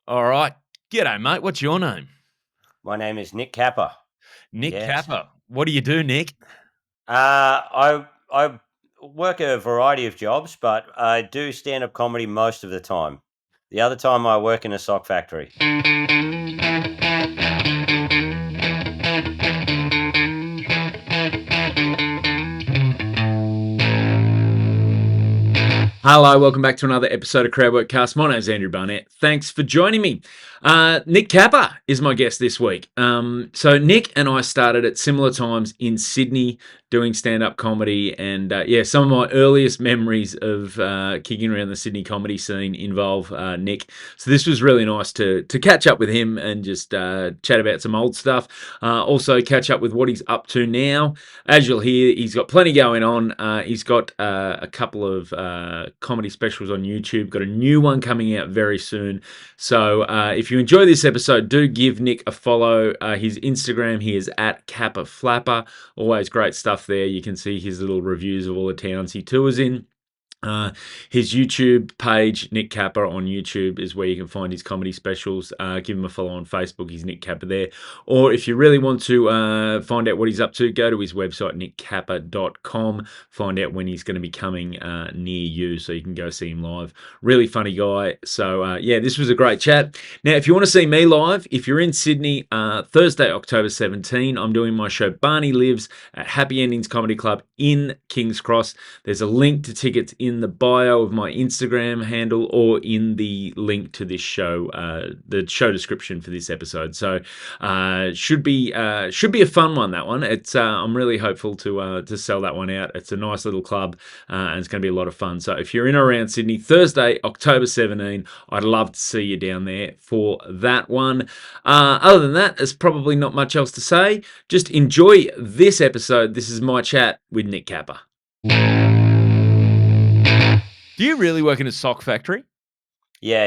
All right. G'day, mate. What's your name? My name is Nick Capper. Nick Yes. Capper. What do you do, Nick? I work a variety of jobs, but I do stand up comedy most of the time. The other time, I work in a sock factory. Hello, welcome back to another episode of Crowdworkcast. My name's Andrew Barnett. Thanks for joining me. Nick Capper is my guest this week. So Nick and I started at similar times in Sydney doing stand-up comedy, and some of my earliest memories of kicking around the Sydney comedy scene involve Nick. So this was really nice to catch up with him and just chat about some old stuff. Also catch up with what he's up to now. As you'll hear, he's got plenty going on. He's got a couple of comedy specials on YouTube. Got a new one coming out very soon. So if you enjoy this episode, do give Nick a follow. His Instagram, he is at Kappa Flapper. Always great stuff there. You can see his little reviews of all the towns he tours in. His YouTube page, Nick Capper on YouTube, is where you can find his comedy specials. Give him a follow on Facebook. He's Nick Capper there. Or if you really want to find out what he's up to, go to his website, nickcapper.com. Find out when he's going to be coming near you so you can go see him live. Really funny guy. So, this was a great chat. Now, if you want to see me live, if you're in Sydney, Thursday, October 17, I'm doing my show Barney Lives at Happy Endings Comedy Club in King's Cross. There's a link to tickets in the bio of my Instagram handle or in the link to this show, the show description for this episode. So should be a fun one, that one. It's I'm really hopeful to sell that one out. It's a nice little club and it's going to be a lot of fun. So if you're in or around Sydney, Thursday, October 17, I'd love to see you down there for that one. Other than that, there's probably not much else to say. Just enjoy this episode. This is my chat with Nick Capper. Do you really work in a sock factory? Yeah.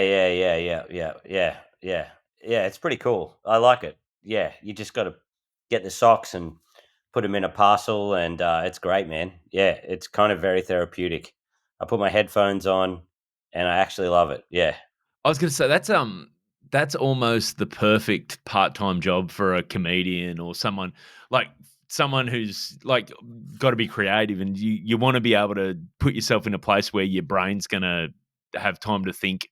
It's pretty cool. I like it. Yeah, you just got to get the socks and put them in a parcel, and it's great, man. Yeah, it's kind of very therapeutic. I put my headphones on, and I actually love it. Yeah. I was going to say that's almost the perfect part-time job for a comedian or someone who's like got to be creative, and you want to be able to put yourself in a place where your brain's going to have time to think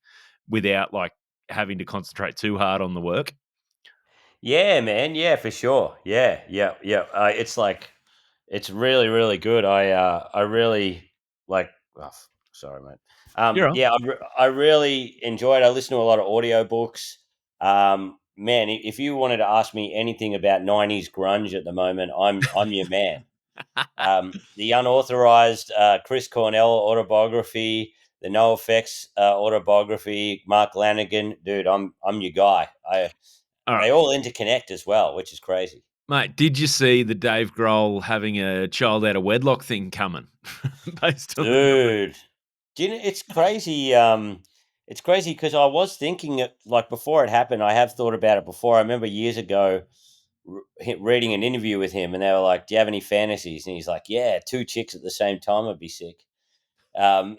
without like having to concentrate too hard on the work. Yeah, man. Yeah, for sure. Yeah. It's really, really good. I really like. Oh, sorry, mate. You're right. I really enjoyed. I listen to a lot of audiobooks. Man, if you wanted to ask me anything about '90s grunge at the moment, I'm your man. The unauthorized Chris Cornell autobiography, the No Effects autobiography, Mark Lanigan, dude, I'm your guy. All right. They all interconnect as well, which is crazy. Mate, did you see the Dave Grohl having a child out of wedlock thing coming? Based on Dude, do you know, it's crazy. It's crazy because I was thinking like before it happened. I have thought about it before. I remember years ago reading an interview with him, and they were like, "Do you have any fantasies?" And he's like, "Yeah, two chicks at the same time would be sick." But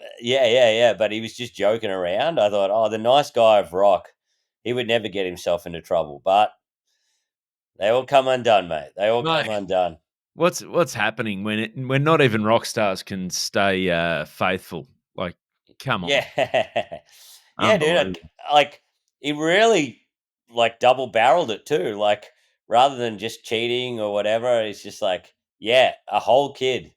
he was just joking around. I thought, oh, the nice guy of rock, he would never get himself into trouble. But they all come undone, mate. They all Mate, come undone. what's happening when not even rock stars can stay faithful? Like, come on, Yeah, yeah, dude. unbelievable. Like he really like double barreled it too. Like rather than just cheating or whatever, it's just like, yeah, a whole kid.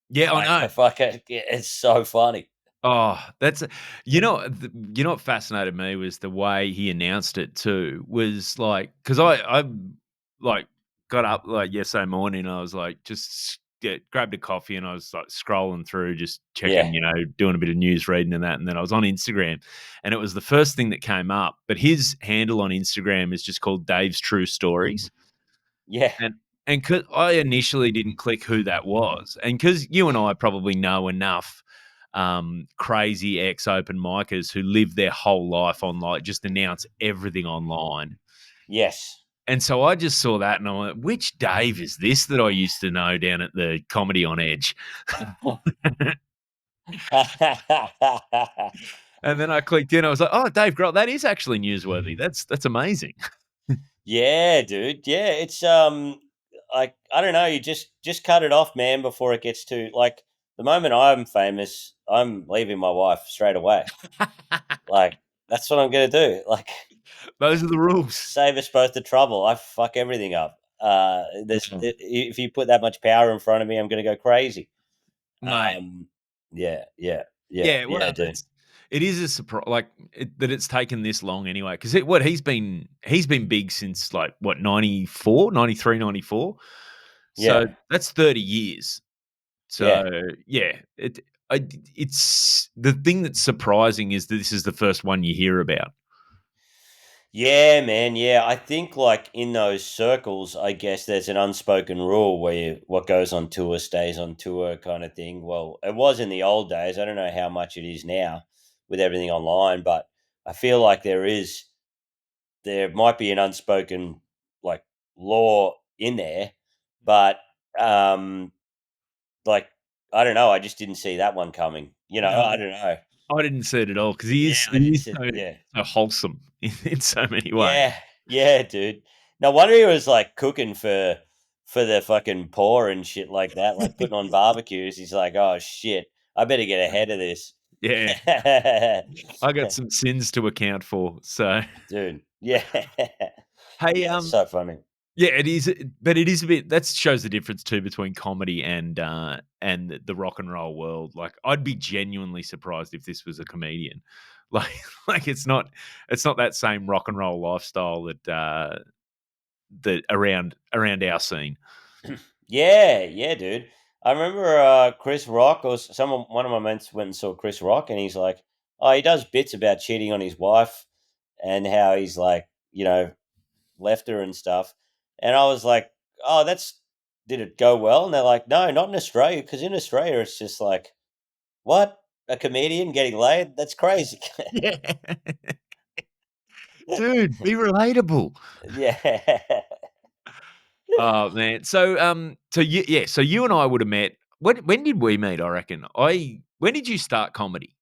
Yeah, I Like know. it's so funny. Oh, that's what fascinated me was the way he announced it too. Was like because I like got up like yesterday morning. I was like just grabbed a coffee and I was like scrolling through, just Yeah. checking, doing a bit of news reading and that. And then I was on Instagram, and it was the first thing that came up. But his handle on Instagram is just called Dave's True Stories. Yeah. And cause I initially didn't click who that was, and because you and I probably know enough crazy ex open micers who live their whole life on like just announce everything online. Yes. And so I just saw that and I went, which Dave is this that I used to know down at the Comedy on Edge? And then I clicked in. I was like, "Oh, Dave Grohl, that is actually newsworthy. That's amazing." Yeah, dude. Yeah, it's like I don't know, you just cut it off, man, before it gets too like the moment I'm famous, I'm leaving my wife straight away. Like that's what I'm gonna do. Like Those are the rules, save us both the trouble. I fuck everything up. If you put that much power in front of me, I'm gonna go crazy. mate. Yeah, yeah, yeah, Yeah, yeah, well, dude. it is a surprise, like that it's taken this long anyway. Because he's been big since like what 94, 93, 94. So Yeah, that's 30 years. yeah. So yeah, it's the thing that's surprising is that this is the first one you hear about. Yeah, man. Yeah, I think like in those circles, I guess there's an unspoken rule where what goes on tour stays on tour, kind of thing. Well, it was in the old days. I don't know how much it is now with everything online, but I feel like there might be an unspoken like law in there, but um, like I don't know. I just didn't see that one coming. No, I don't know. I didn't see it at all because Yeah, I he didn't is see. so, Yeah. so wholesome in so many ways. Yeah, yeah, dude. No wonder he was like cooking for the fucking poor and shit like that, like putting on barbecues. He's like, oh shit, I better get ahead of this, Yeah, I got some sins to account for. So dude. Yeah, hey, yeah, it's so funny. yeah, it is, but it is a bit. That shows the difference too between comedy and the rock and roll world. Like, I'd be genuinely surprised if this was a comedian. Like, like it's not that same rock and roll lifestyle that around our scene. Yeah, yeah, dude. I remember Chris Rock or one of my mates went and saw Chris Rock, and he's like, oh, he does bits about cheating on his wife and how he's like, left her and stuff. And I was like, "Oh, did it go well?" And they're like, "No, not in Australia, because in Australia it's just like, what a comedian getting laid? That's crazy." Yeah, dude, be relatable. Yeah, Oh man, so so you and I would have met. When did we meet? I reckon. When did you start comedy?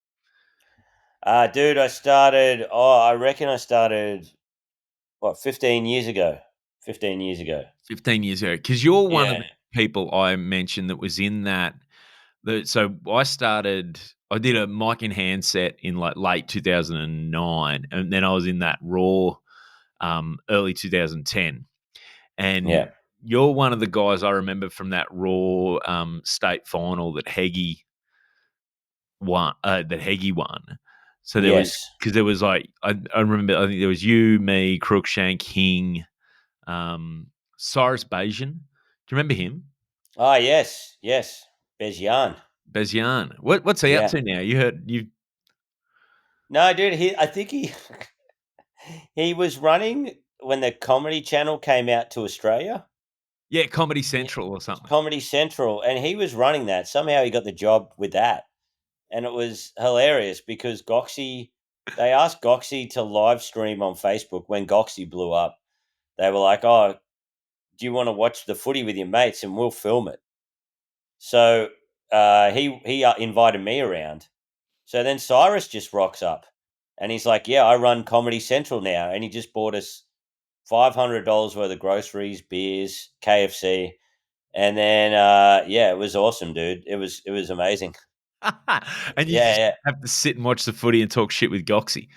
dude, I started. Oh, I reckon I started 15 years ago. 15 years ago. 15 years ago, because you're one of Yeah, the people I mentioned that was in that. So I did a mic in hand set in like late 2009, and then I was in that Raw early 2010. And yeah, you're one of the guys I remember from that Raw state final that Heggie won. So there was yes. because there was like I remember I think there was you, me, Crookshank, Hing, Cyrus Bajan. Do you remember him? Oh, yes, yes. Bezian. Bezian. What's he up Yeah. to now? You heard you No, dude. I think he was running when the Comedy Channel came out to Australia. Yeah, Comedy Yeah, Central or something. Comedy Central, and he was running that. Somehow he got the job with that, and it was hilarious because they asked Goxie to live stream on Facebook when Goxie blew up. They were like, "Oh, do you want to watch the footy with your mates, and we'll film it?" So he invited me around. So then Cyrus just rocks up, and he's like, "Yeah, I run Comedy Central now," and he just bought us $500 worth of groceries, beers, KFC. And then, yeah, it was awesome, dude. It was amazing. And you Yeah, just yeah, have to sit and watch the footy and talk shit with Goxie.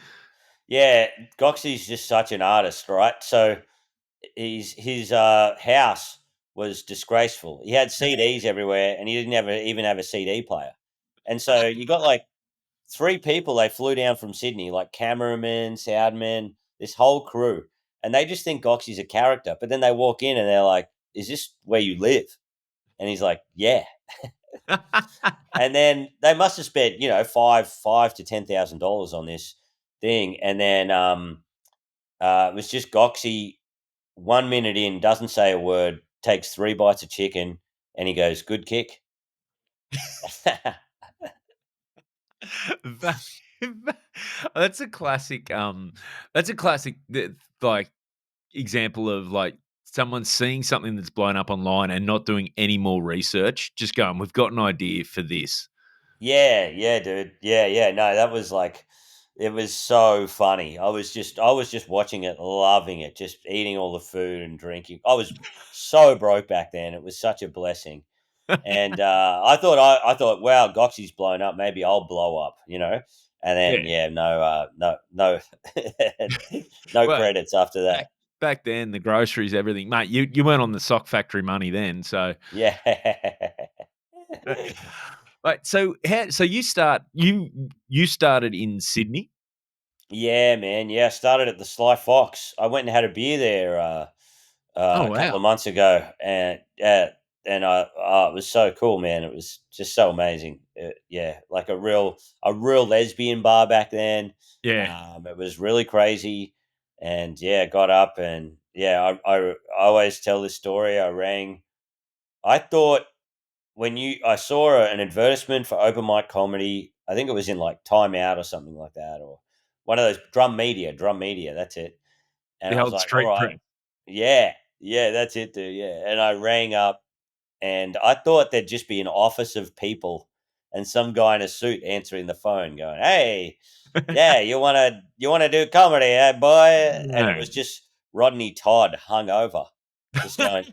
yeah. Goxie's just such an artist, right? So his house was disgraceful. He had CDs everywhere, and he didn't even have a CD player. And so you got like three people they flew down from Sydney, like cameramen, soundmen, this whole crew, and they just think Goxie's a character. But then they walk in and they're like, "Is this where you live?" And he's like, "Yeah." And then they must have spent, five to $10,000 on this thing. And then it was just Goxie 1 minute in, doesn't say a word, takes three bites of chicken, and he goes, "Good kick." That- that's a classic. That's a classic. Like example of like someone seeing something that's blown up online and not doing any more research. Just going, we've got an idea for this. Yeah, yeah, dude. Yeah, yeah. No, that was like, It was so funny. I was just watching it, loving it, just eating all the food and drinking. I was so broke back then. It was such a blessing. And I thought, wow, Goxie's blown up. Maybe I'll blow up, And then, Yeah. yeah, no, no, no Well, credits after back that. back then, the groceries, everything, mate. You weren't on the sock factory money then, so. Yeah. Right. So you started in Sydney. Yeah, man. Yeah, I started at the Sly Fox. I went and had a beer there Oh a couple wow. of months ago, and it was so cool, man. It was just so amazing. Yeah, like a real lesbian bar back then. Yeah. It was really crazy, and yeah, got up and yeah, I always tell this story. I rang. I thought I saw an advertisement for open mic comedy. I think it was in like Time Out or something like that, or one of those Drum Media. That's it. And The I was old like, all street right, press. yeah, yeah, that's it, dude. Yeah. And I rang up and I thought there'd just be an office of people and some guy in a suit answering the phone going, hey, yeah, you wanna do comedy, boy? And it No. was just Rodney Todd hung over, just going,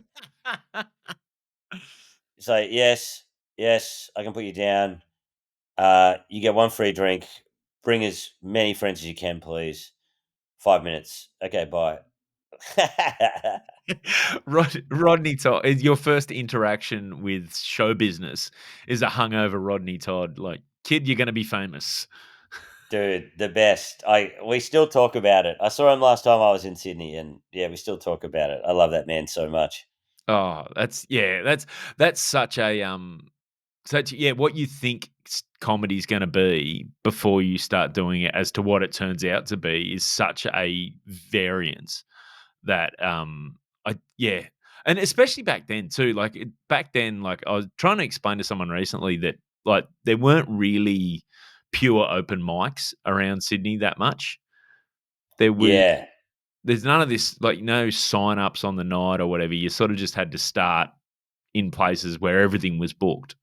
so yes, yes, I can put you down. You get one free drink. Bring as many friends as you can, please. 5 minutes. Okay, bye. Rodney Todd is your first interaction with show business is a hungover Rodney Todd, like, "Kid, you're gonna be famous." Dude, the best. We still talk about it. I saw him last time I was in Sydney, and yeah, we still talk about it. I love that man so much. Oh, that's such a, such yeah, what you think comedy's gonna be before you start doing it as to what it turns out to be is such a variance that, I yeah, and especially back then too, like, back then, like, I was trying to explain to someone recently that, like, there weren't really pure open mics around Sydney that much. There was Yeah. there's none of this, like, no sign-ups on the night or whatever, you sort of just had to start in places where everything was booked.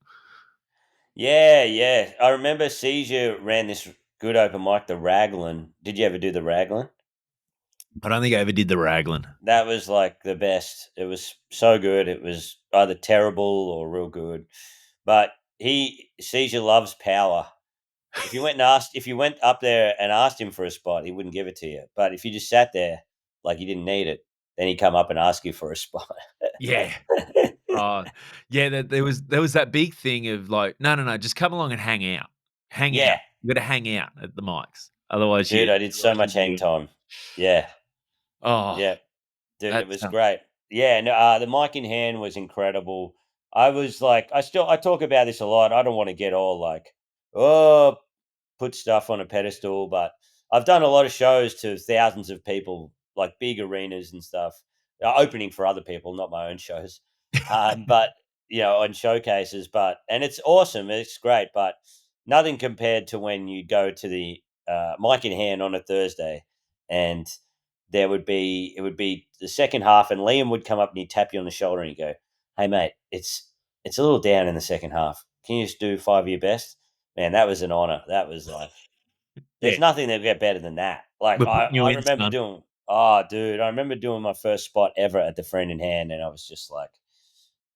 Yeah, yeah. I remember Seizure ran this good open mic, the Raglan. Did you ever do the Raglan? I don't think I ever did the Raglan. That was like the best. It was so good. It was either terrible or real good. But Seizure loves power. If you went up there and asked him for a spot, he wouldn't give it to you. But if you just sat there like you didn't need it, then he'd come up and ask you for a spot. Yeah. Uh, yeah, there was that big thing of like, "No, no, no, just come along and hang out. Hang out. Yeah, You gotta hang out at the mics. Otherwise dude, I did so much hang you." time. Yeah, Oh, yeah, dude, it that's, was great. Yeah, no, the mic in hand was incredible. I was like, I talk about this a lot. I don't want to get all like, oh, put stuff on a pedestal, but I've done a lot of shows to thousands of people, like big arenas and stuff, opening for other people, not my own shows. But on showcases, and it's awesome, it's great, but nothing compared to when you go to the mic in hand on a Thursday, and it would be the second half, and Liam would come up and he'd tap you on the shoulder and he'd go, "Hey mate, it's a little down in the second half. Can you just do five of your best?" Man, that was an honor. That was like, yeah, there's nothing that get better than that. Like we're putting you I in, remember son. doing, oh dude, I remember doing my first spot ever at the Friend in Hand, and I was just like,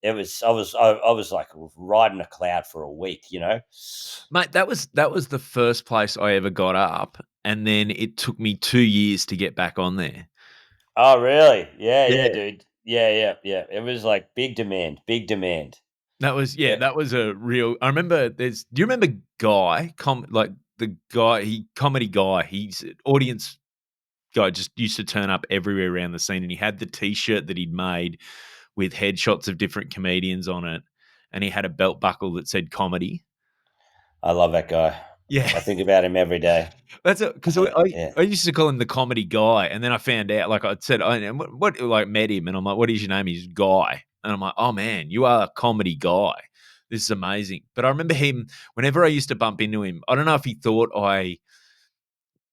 I was like riding a cloud for a week. Mate, that was the first place I ever got up, and then it took me 2 years to get back on there. Oh really? Yeah, yeah, Yeah. dude. Yeah, yeah, yeah. It was like big demand, big demand. Yeah, Yeah, that was a real I remember do you remember Guy, like, the guy comedy guy, he's an audience guy, just used to turn up everywhere around the scene, and he had the T-shirt that he'd made with headshots of different comedians on it, and he had a belt buckle that said comedy. I love that guy. Yeah, I think about him every day. that's it. Because I Yeah, I used to call him the comedy guy, and then I found out, like I said, I what like, met him, and I'm like, "What is your name?" He's Guy, and I'm like, "Oh, man, you are a comedy guy. This is amazing." But I remember him whenever I used to bump into him, I don't know if he thought I,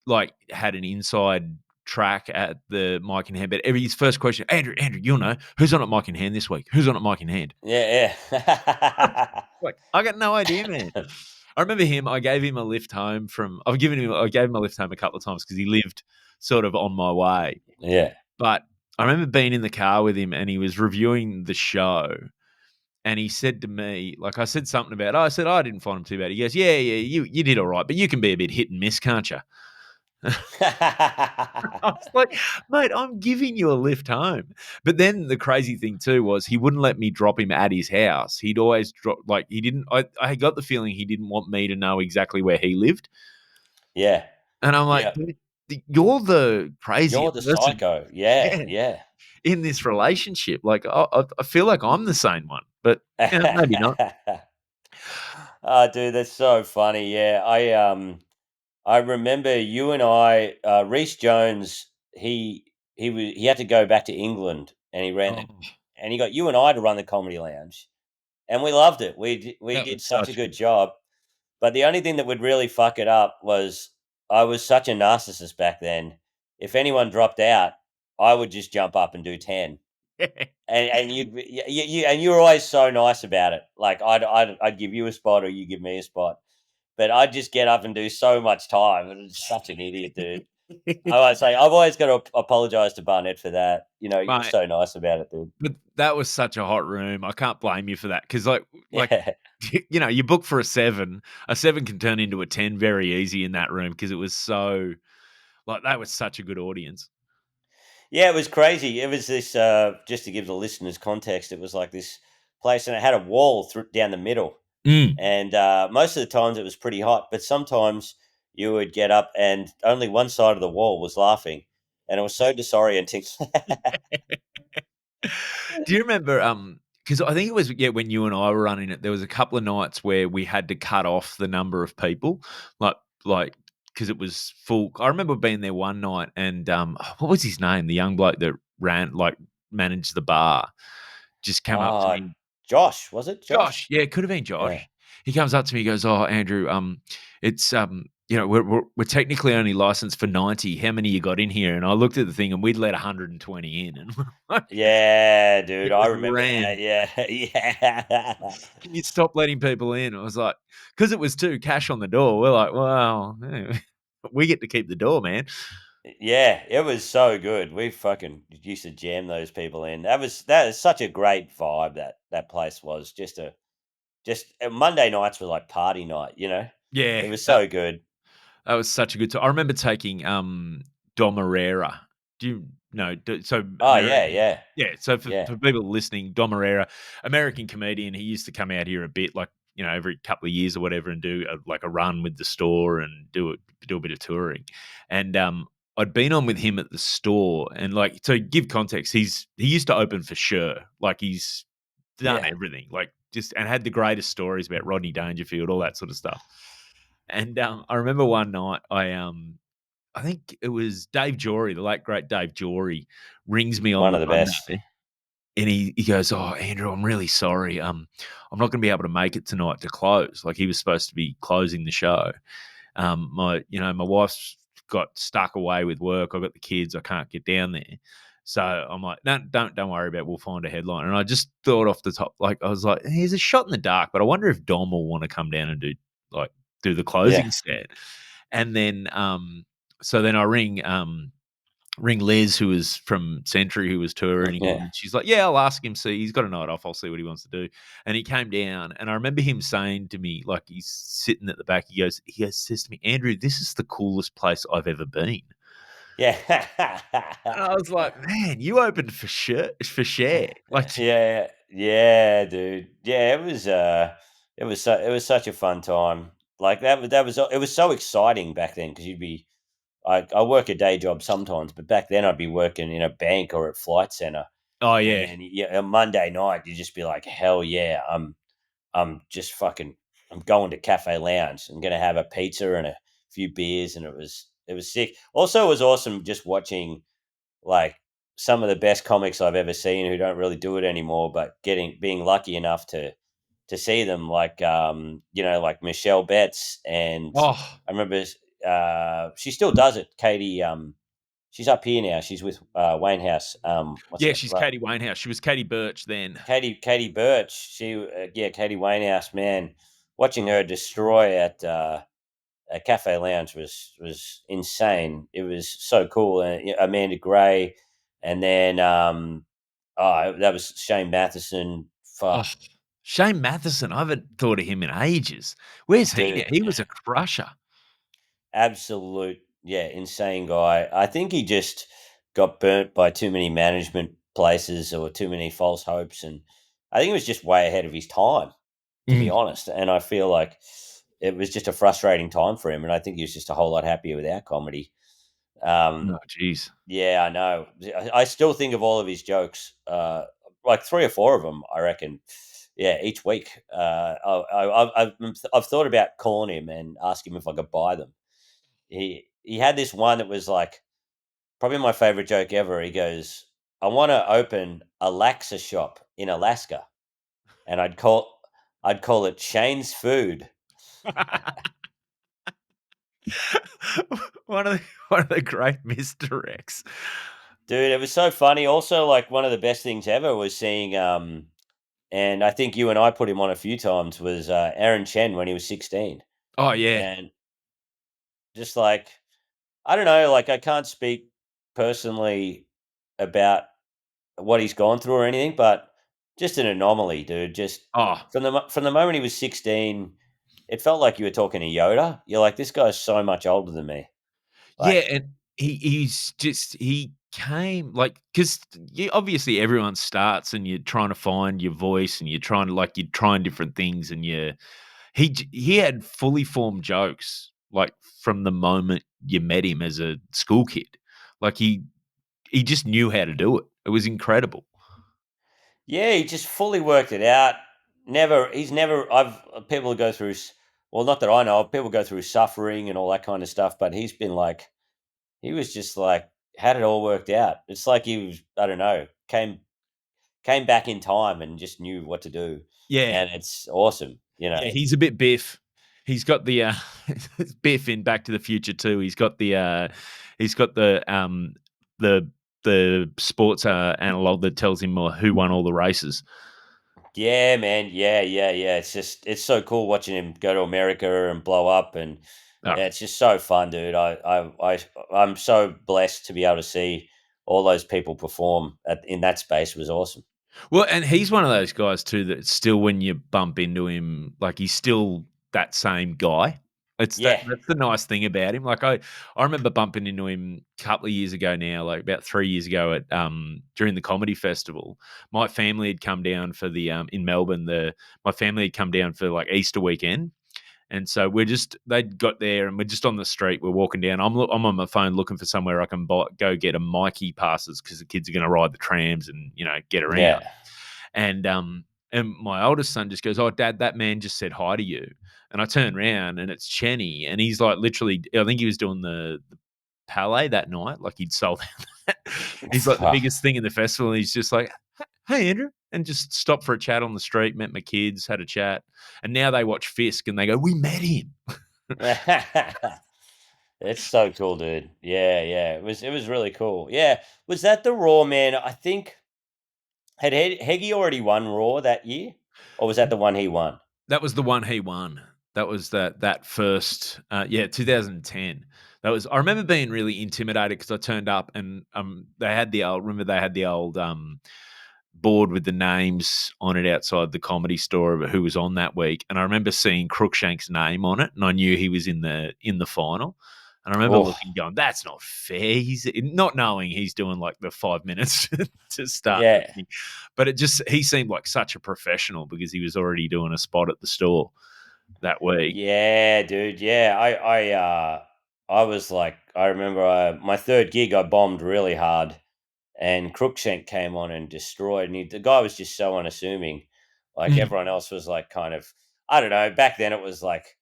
like, had an inside track at the Mike in Hand, but his first question, Andrew, you'll know, "Who's on at Mike in Hand this week? Who's on at Mike in Hand?" yeah, yeah. Like, I got no idea, man. I remember him. I gave him a lift home from. I gave him a lift home a couple of times because he lived sort of on my way. Yeah. But I remember being in the car with him, and he was reviewing the show, and he said to me, like I said something about. I said, I didn't find him too bad. He goes, yeah, you did all right, but you can be a bit hit and miss, can't you? I was like, mate, I'm giving you a lift home. But then the crazy thing too was he wouldn't let me drop him at his house. He'd always drop, like, he didn't. I got the feeling he didn't want me to know exactly where he lived. Yeah. And I'm like, Yeah. dude, you're the crazy You're the person, psycho. Yeah. yeah, Yeah. in this relationship. Like, I feel like I'm the sane one, but maybe not. Oh, dude, that's so funny. Yeah. I remember you and I, Reese Jones, he had to go back to England and he ran it, Oh, and he got you and I to run the Comedy Lounge, and we loved it. We that did was such a such good good. job. But the only thing that would really fuck it up was I was such a narcissist back then. If anyone dropped out, I would just jump up and do 10. And you were always so nice about it. Like I'd give you a spot or you give me a spot. But I'd just get up and do so much time. And it's such an idiot, dude. I always say I've always got to apologize to Barnett for that. You were Mate, so nice about it, dude. but that was such a hot room. I can't blame you for that because, like Yeah. you book for a 7. A 7 can turn into a 10 very easy in that room because it was so like that was such a good audience. Yeah, it was crazy. It was this just to give the listeners context, it was like this place and it had a wall down the middle. Mm. And most of the times it was pretty hot, but sometimes you would get up and only one side of the wall was laughing. And it was so disorienting. Do you remember? Because I think it was when you and I were running it, there was a couple of nights where we had to cut off the number of people, like because it was full. I remember being there one night, and what was his name? The young bloke that managed the bar, just came up to Oh, me. Josh, was it Josh, Josh? yeah, it could have been Yeah. Josh. He comes up to me, he goes, "Oh, Andrew, it's we're technically only licensed for 90. How many you got in here?" And I looked at the thing, and we'd let 120 in, and Yeah, dude, it I was remember that. ran. Yeah. Yeah. Can you stop letting people in? I was like, because it was too cash on the door. We're like, well, we get to keep the door, man. Yeah, it was so good. We fucking used to jam those people in. That is such a great vibe that place was. Just Monday nights were like party night, you know? Yeah, It was that so good. that was such a good time. I remember taking Dom Herrera. Do you know? So Oh, yeah, American. yeah. Yeah. So Yeah. for people listening, Dom Herrera, American comedian. He used to come out here a bit, like every couple of years or whatever, and do like a run with the store and do a bit of touring. And I'd been on with him at the store, and like to give context, he used to open for Sure, like he's done Yeah. everything, like just and had the greatest stories about Rodney Dangerfield, all that sort of stuff. And I remember one night I think it was Dave Jory, the late great Dave Jory, rings me on One the of the best. Monday, and he goes, "Oh, Andrew, I'm really sorry. I'm not going to be able to make it tonight to close. Like he was supposed to be closing the show. My wife's got stuck away with work. I've got the kids. I can't get down there." So I'm like, no, don't worry about it. We'll find a headline. And I just thought off the top, like I was like, here's a shot in the dark, but I wonder if Dom will want to come down and do the Yeah. closing set. And then so then I ring Liz, who was from Century, who was touring him, Yeah. and she's like, "Yeah, I'll ask him. See, he's got a night off. I'll see what he wants to do." And he came down, and I remember him saying to me, like he's sitting at the back, says to me, "Andrew, this is the coolest place I've ever been." Yeah. And I was like, "Man, you opened for share, like." Yeah. Yeah, dude. Yeah, it was such a fun time. Like that was it was so exciting back then because I work a day job sometimes, but back then I'd be working in a bank or at Flight Center. Oh And yeah, then yeah, on Monday night, you just be like, hell yeah, I'm just fucking I'm going to Cafe Lounge. I'm gonna have a pizza and a few beers, and it was sick. Also, it was awesome just watching like some of the best comics I've ever seen who don't really do it anymore, but being lucky enough to see them, like like Michelle Betts, and oh I remember she still does it. Katie, she's up here now. She's with Wayne House. What's yeah. her She's Katie Winehouse. She was Katie Birch then. Katie Birch. Yeah, Katie Waynehouse, man. watching her destroy at a Cafe Lounge was insane. It was so cool. And Amanda Gray, and then that was Shane Matheson. Oh, Fuck, Shane Matheson, I haven't thought of him in ages. Where's he now? dude, He was a crusher. absolute, yeah, insane guy. I think he just got burnt by too many management places or too many false hopes, and I think he was just way ahead of his time, to be Mm. honest. And I feel like it was just a frustrating time for him, and I think he was just a whole lot happier with our comedy. Um, Oh, jeez. yeah, I know. I still think of all of his jokes, like three or four of them, I reckon. Yeah, each week. I've thought about calling him and asking him if I could buy them. He had this one that was like probably my favorite joke ever. He goes, "I want to open a Laxa shop in Alaska, and I'd call it Shane's Food." one of the one of the great misdirects. Dude, it was so funny. Also, like one of the best things ever was seeing and I think you and I put him on a few times, was Aaron Chen when he was 16. Oh yeah. And just like, I don't know, like I can't speak personally about what he's gone through or anything, but just an anomaly, dude. Just Oh from the moment he was 16, it felt like you were talking to Yoda. You're like, this guy's so much older than me. yeah, Like, and he came like because obviously everyone starts and you're trying to find your voice and you're trying to you're trying different things and he had fully formed jokes like from the moment you met him as a school kid. Like he just knew how to do it. It was incredible. yeah, he just fully worked it out. He's never, people go through, well, not that I know of, people go through suffering and all that kind of stuff, but he's been like, he was just like, had it all worked out. It's like he was, I don't know, came back in time and just knew what to do. Yeah. And it's awesome, you know. Yeah, he's a bit Biff. He's got the Biff in Back to the Future too. He's got the the sports analog that tells him who won all the races. Yeah, man. Yeah, yeah, yeah. It's so cool watching him go to America and blow up, and Oh. yeah, it's just so fun, dude. I'm so blessed to be able to see all those people perform in that space. It was awesome. Well, and he's one of those guys too that still when you bump into him, like he's still that same guy. Yeah, That's the nice thing about him. Like I remember bumping into him a couple of years ago now, like about 3 years ago at during the comedy festival. My family had come down for the in Melbourne, my family had come down for like Easter weekend. And so they'd got there and we're just on the street. We're walking down. I'm on my phone looking for somewhere I can go get a Mikey passes because the kids are going to ride the trams and, get around. yeah. And my oldest son just goes, "Oh, Dad, that man just said hi to you." And I turn around and it's Chenny. And he's like literally, I think he was doing the Palais that night. Like he'd sold out. He's like the biggest thing in the festival. And he's just like, "Hey, Andrew." And just stopped for a chat on the street, met my kids, had a chat. And now they watch Fisk and they go, "We met him." It's so cool, dude. Yeah, yeah. It was really cool. Yeah. Was that the Raw, man? I think had Heggy already won Raw that year, or was that the one he won? That was the one he won. That was that first, 2010. That was. I remember being really intimidated because I turned up and they had the old. Remember they had the old board with the names on it outside the Comedy Store of who was on that week, and I remember seeing Crookshank's name on it, and I knew he was in the final. And I remember Oh, looking, going, "That's not fair." He's not knowing he's doing like the 5 minutes to start the yeah. thing, but he seemed like such a professional because he was already doing a spot at the store that week. Yeah, dude. Yeah, I was like, I remember my third gig, I bombed really hard, and Crookshank came on and destroyed. And the guy was just so unassuming. Like Mm. everyone else was like, kind of, I don't know. Back then, it was like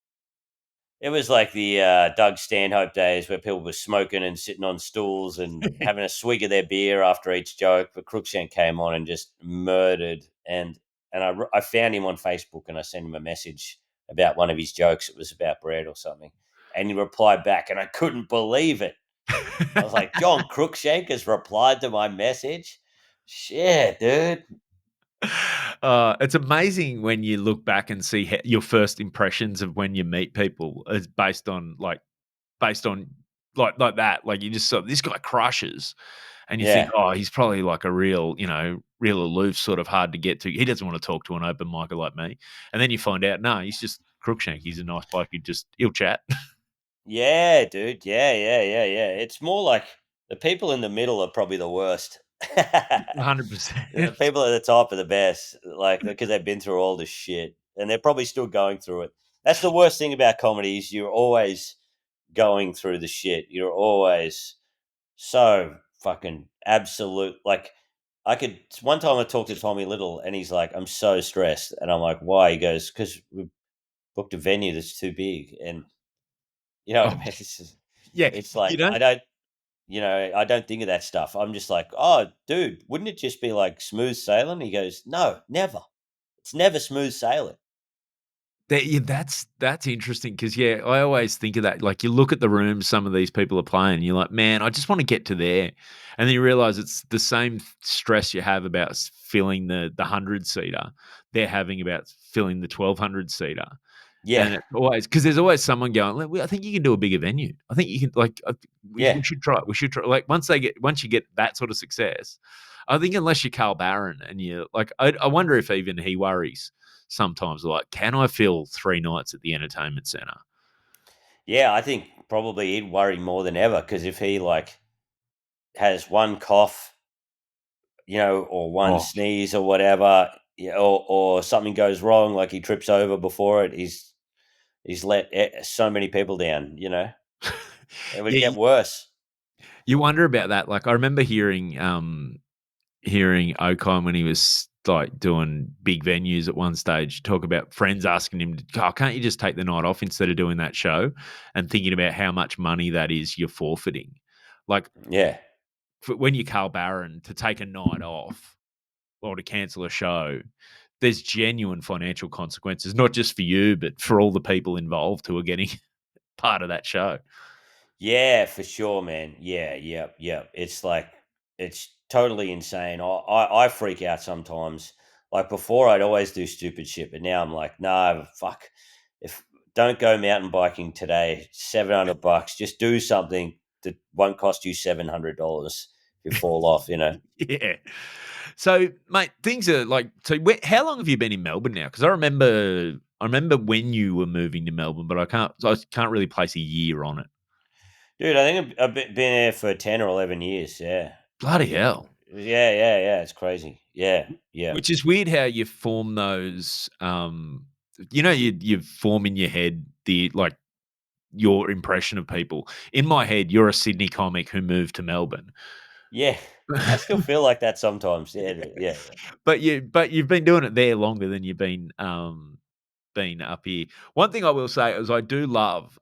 the Doug Stanhope days where people were smoking and sitting on stools and having a swig of their beer after each joke. But Crookshank came on and just murdered. And I found him on Facebook and I sent him a message about one of his jokes. It was about bread or something. And he replied back, and I couldn't believe it. I was like, John Crookshank has replied to my message. Shit, dude. It's amazing when you look back and see your first impressions of when you meet people is based on like that. Like you just saw this guy crushes, and you think, Yeah. oh, he's probably like a real, real aloof, sort of hard to get to. He doesn't want to talk to an open micer like me. And then you find out, no, he's just Crookshank. He's a nice bloke. He'll chat. Yeah, dude. Yeah, yeah, yeah, yeah. It's more like the people in the middle are probably the worst. 100%. The people at the top are the best, like because they've been through all this shit and they're probably still going through it. That's the worst thing about comedy is you're always going through the shit. You're always so fucking absolute. Like I could one time I talked to Tommy Little and he's like, "I'm so stressed," and I'm like, "Why?" He goes, "Because we booked a venue that's too big," and you know what I Oh, mean. It's, just, yeah. it's You like don't. I don't think of that stuff. I'm just like, oh, dude, wouldn't it just be like smooth sailing? He goes, no, never. It's never smooth sailing. Yeah, that's interesting because yeah, I always think of that. Like you look at the rooms some of these people are playing, and you're like, man, I just want to get to there, and then you realize it's the same stress you have about filling the 100 seater. They're having about filling the 1,200 seater, Yeah, and it's always because there's always someone going, I think you can do a bigger venue. I think you can yeah, we should try it. We should try. Like once you get that sort of success, I think unless you're Carl Barron and you like, I wonder if even he worries sometimes. Like, can I fill 3 nights at the entertainment center? yeah. I think probably he'd worry more than ever because if he like has one cough, or one Oh, sneeze or whatever, or something goes wrong, like he trips over before it, he's let so many people down. It would yeah. get worse. You wonder about that. Like, I remember hearing Okon when he was like doing big venues at one stage talk about friends asking him, "Oh, can't you just take the night off instead of doing that show?" And thinking about how much money that is you're forfeiting. Like Yeah. when you're Carl Barron to take a night off or to cancel a show, there's genuine financial consequences, not just for you, but for all the people involved who are getting part of that show. Yeah, for sure, man. Yeah, yep, yep. It's like it's totally insane. I freak out sometimes. Like before, I'd always do stupid shit, but now I'm like, nah, fuck. If don't go mountain biking today, $700. Just do something that won't cost you $700 if you fall off. Yeah. So, mate, things are like. So, how long have you been in Melbourne now? Because I remember when you were moving to Melbourne, but I can't really place a year on it. Dude. I think I've been there for 10 or 11 years. Yeah, Bloody hell! yeah, yeah, yeah. It's crazy. Yeah, yeah, Which is weird how you form those. You form in your head your impression of people. In my head, you're a Sydney comic who moved to Melbourne. yeah. I still feel like that sometimes. Yeah, dude. Yeah, yeah. But you've been doing it there longer than you've been up here. One thing I will say is I do love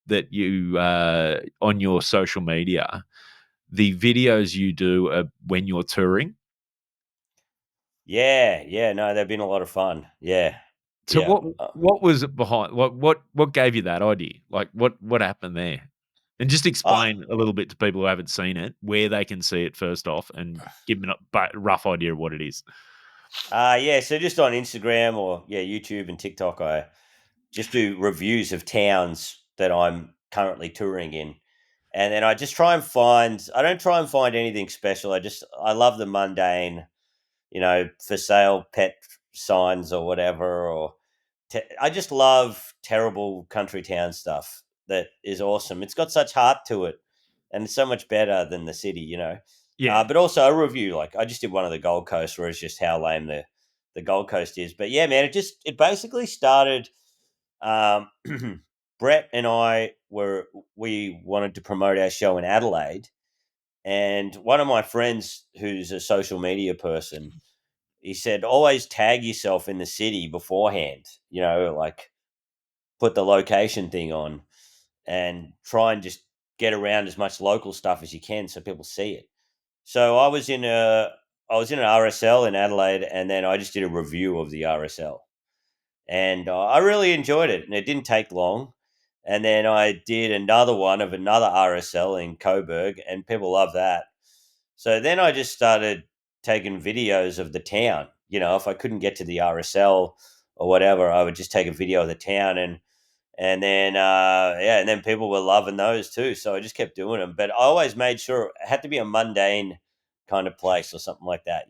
that you on your social media the videos you do when you're touring. Yeah, yeah, no, they've been a lot of fun. Yeah, So yeah. what was it behind? What gave you that idea? Like what happened there? And just Uh, explain a little bit to people who haven't seen it, where they can see it first off, and give them a rough idea of what it is. yeah, so just on Instagram or yeah, YouTube and TikTok, I just do reviews of towns that I'm currently touring in. And then I don't try and find anything special. I love the mundane, for sale pet signs or whatever. Or I just love terrible country town stuff that is awesome. It's got such heart to it, and it's so much better than the city. Yeah, But also a review, like I just did one of the Gold Coast, where it's just how lame the Gold Coast is. But yeah, man, it basically started. Um, Brett and we wanted to promote our show in Adelaide, and one of my friends who's a social media person, he said, always tag yourself in the city beforehand, like put the location thing on and try and just get around as much local stuff as you can so people see it. So I was in an RSL in Adelaide, and then I just did a review of the RSL, and I really enjoyed it, and it didn't take long. And then I did another one of another RSL in Coburg, and people love that. So then I just started taking videos of the town, if I couldn't get to the RSL or whatever, I would just take a video of the town, and then and then people were loving those too. So I just kept doing them, but I always made sure it had to be a mundane kind of place or something like that,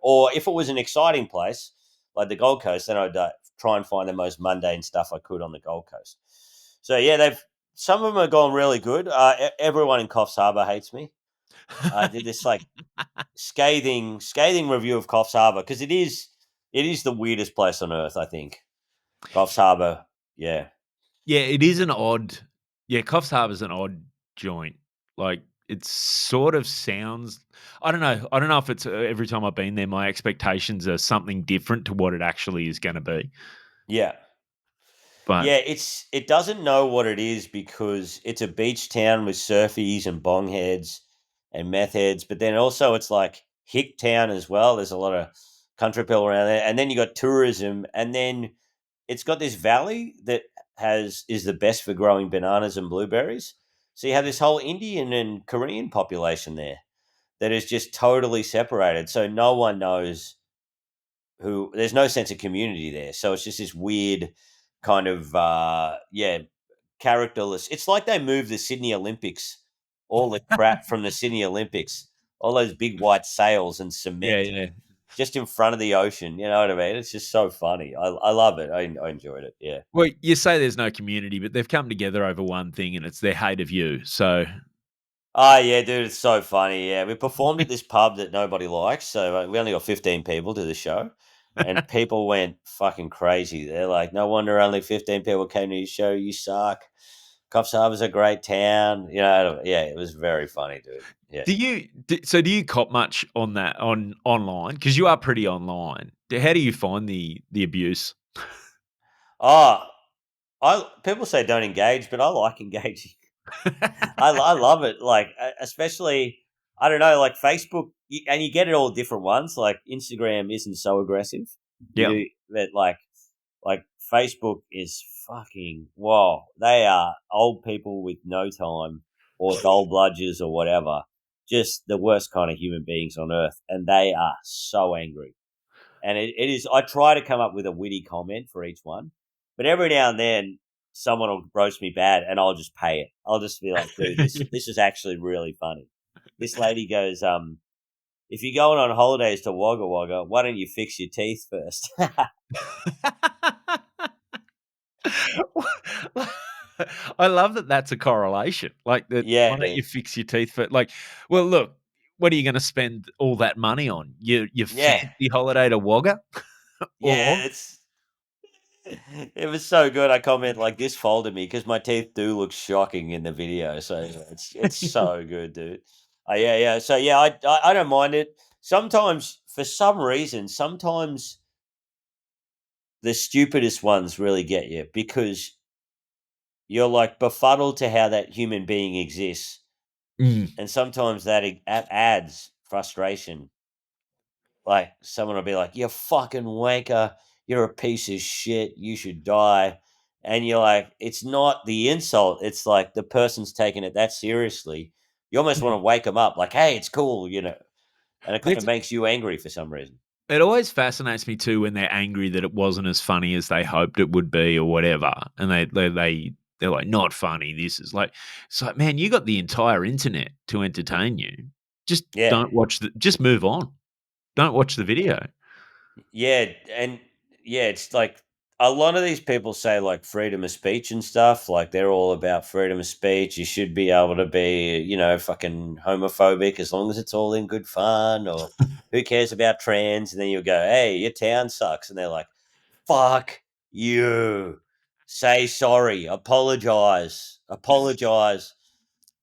Or if it was an exciting place like the Gold Coast, then I'd try and find the most mundane stuff I could on the Gold Coast. So yeah, they've some of them are going really good. Everyone in Coffs Harbour hates me. I did this like scathing review of Coffs Harbour because it is the weirdest place on earth. I think Coffs Harbour. Yeah. Yeah, it is an odd. Yeah, Coffs Harbour's an odd joint. Like it sort of sounds. I don't know. I don't know if it's every time I've been there, my expectations are something different to what it actually is going to be. Yeah. But Yeah, it doesn't know what it is because it's a beach town with surfies and bong heads and meth heads, but then also it's like hick town as well. There's a lot of country people around there, and then you got tourism, and then it's got this valley that is the best for growing bananas and blueberries. So you have this whole Indian and Korean population there that is just totally separated. So no one knows who. There's no sense of community there. So it's just this weird kind of characterless. It's like they moved the Sydney Olympics, all the crap from the Sydney Olympics, all those big white sails and yeah, cement yeah. just in front of the ocean. You know what I mean? It's just so funny. I love it. I enjoyed it. Yeah. Well, you say there's no community, but they've come together over one thing, and it's their hate of you. So Oh yeah, dude, it's so funny. Yeah, we performed at this pub that nobody likes, so we only got 15 people to the show, and people went fucking crazy. They're like, "No wonder only 15 people came to your show. You suck. Coffs Harbour's a great town." Yeah, it was very funny, dude. Yeah. do you cop much on that on online? Because you are pretty online. How do you find the abuse? Oh, I people say don't engage, but I like engaging. I love it. Like especially, I don't know, like Facebook, and you get it all different ones. Like Instagram isn't so aggressive. You Yeah. do, but like Facebook is fucking whoa. They are old people with no time or dull bludgers or whatever. Just the worst kind of human beings on earth, and they are so angry. And it is. I try to come up with a witty comment for each one, but every now and then someone will roast me bad, and I'll just pay it. I'll just be like, "Dude, this is actually really funny." This lady goes, "If you're going on holidays to Wagga Wagga, why don't you fix your teeth first?" I love that that's a correlation. Like that, Yeah, why don't you fix your teeth for like, well, look, what are you going to spend all that money on? Your yeah, fancy holiday to Wagga, or yeah. It was so good. I comment like this folded me because my teeth do look shocking in the video. So it's so good, dude. Yeah, yeah. So yeah, I don't mind it. Sometimes, for some reason, sometimes the stupidest ones really get you because you're like befuddled to how that human being exists, Mm. and sometimes that adds frustration. Like someone will be like, "You fucking wanker, you're a piece of shit, you should die." And you're like, it's not the insult, it's like the person's taking it that seriously. You almost want to wake them up, like, "Hey, it's cool." And it kind of It's, makes you angry for some reason. it always fascinates me too when they're angry that it wasn't as funny as they hoped it would be, or whatever, and they're like, not funny. This is like, it's like, man, you got the entire internet to entertain you. Just Yeah. don't watch the. Just move on. Don't watch the video. Yeah, and yeah, it's like a lot of these people say like freedom of speech and stuff. Like they're all about freedom of speech. You should be able to be, fucking homophobic as long as it's all in good fun. Or who cares about trans? And then you go, "Hey, your town sucks," and they're like, "Fuck you! Say sorry. Apologize. Apologize."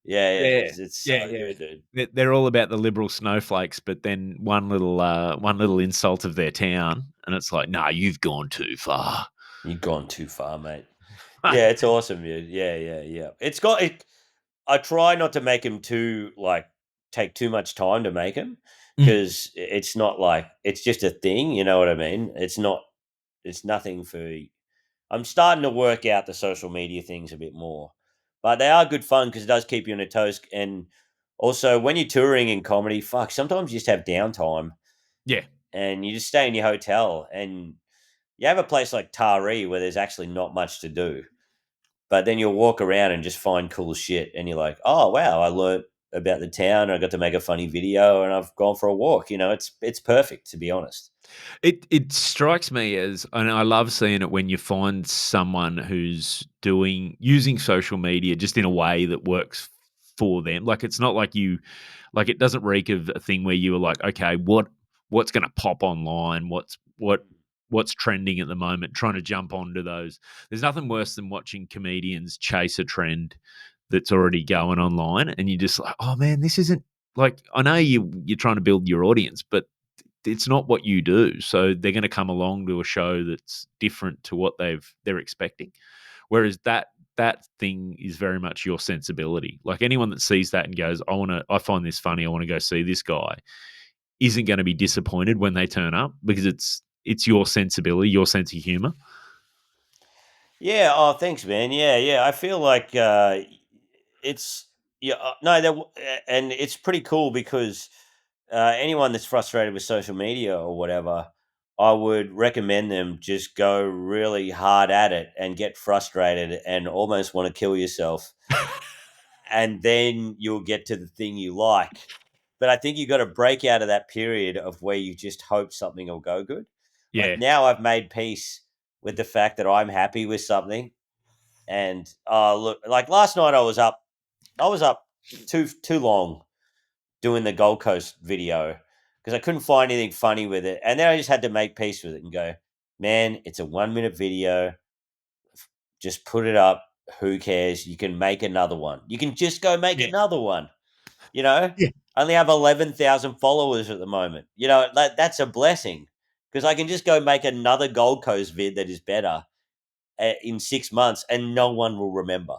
Yeah, yeah, Yeah, it's yeah, so yeah. good, dude. They're all about the liberal snowflakes, but then one little insult of their town, and it's like, "Nah, you've gone too far." You've gone too far, mate. Yeah, it's awesome, dude. Yeah, yeah, yeah. It's got it. I try not to make him too like take too much time to make him Mm, because it's not like it's just a thing. You know what I mean? It's not. It's nothing for. I'm starting to work out the social media things a bit more, but they are good fun because it does keep you on your toes. And also, when you're touring in comedy, fuck, sometimes you just have downtime. yeah. and you just stay in your hotel, and you have a place like Taree where there's actually not much to do, but then you'll walk around and just find cool shit, and you're like, oh wow, I learned about the town. I got to make a funny video, and I've gone for a walk. It's perfect, to be honest. It strikes me as, and I love seeing it when you find someone who's using social media just in a way that works for them. Like it's not like it doesn't reek of a thing where you were like, okay, what's going to pop online? What's trending at the moment? Trying to jump onto those. There's nothing worse than watching comedians chase a trend that's already going online, and you're just like, oh man, this isn't like, I know you're trying to build your audience, but it's not what you do. So they're going to come along to a show that's different to what they're expecting. Whereas that thing is very much your sensibility. Like anyone that sees that and goes, I find this funny, I want to go see this guy, isn't going to be disappointed when they turn up because it's your sensibility, your sense of humor. Yeah. Oh, thanks, man. Yeah, yeah. I feel like it's yeah. No, and it's pretty cool because anyone that's frustrated with social media or whatever, I would recommend them just go really hard at it and get frustrated and almost want to kill yourself, and then you'll get to the thing you like. But I think you got to break out of that period of where you just hope something will go good. Like Yeah. now, I've made peace with the fact that I'm happy with something. And look, like last night, I was up too long doing the Gold Coast video because I couldn't find anything funny with it, and then I just had to make peace with it and go, man, it's a 1 minute video. Just put it up. Who cares? You can make another one. You can just go make Yeah. another one. You know, Yeah. I only have 11,000 followers at the moment. That's a blessing because I can just go make another Gold Coast vid that is better in 6 months, and no one will remember.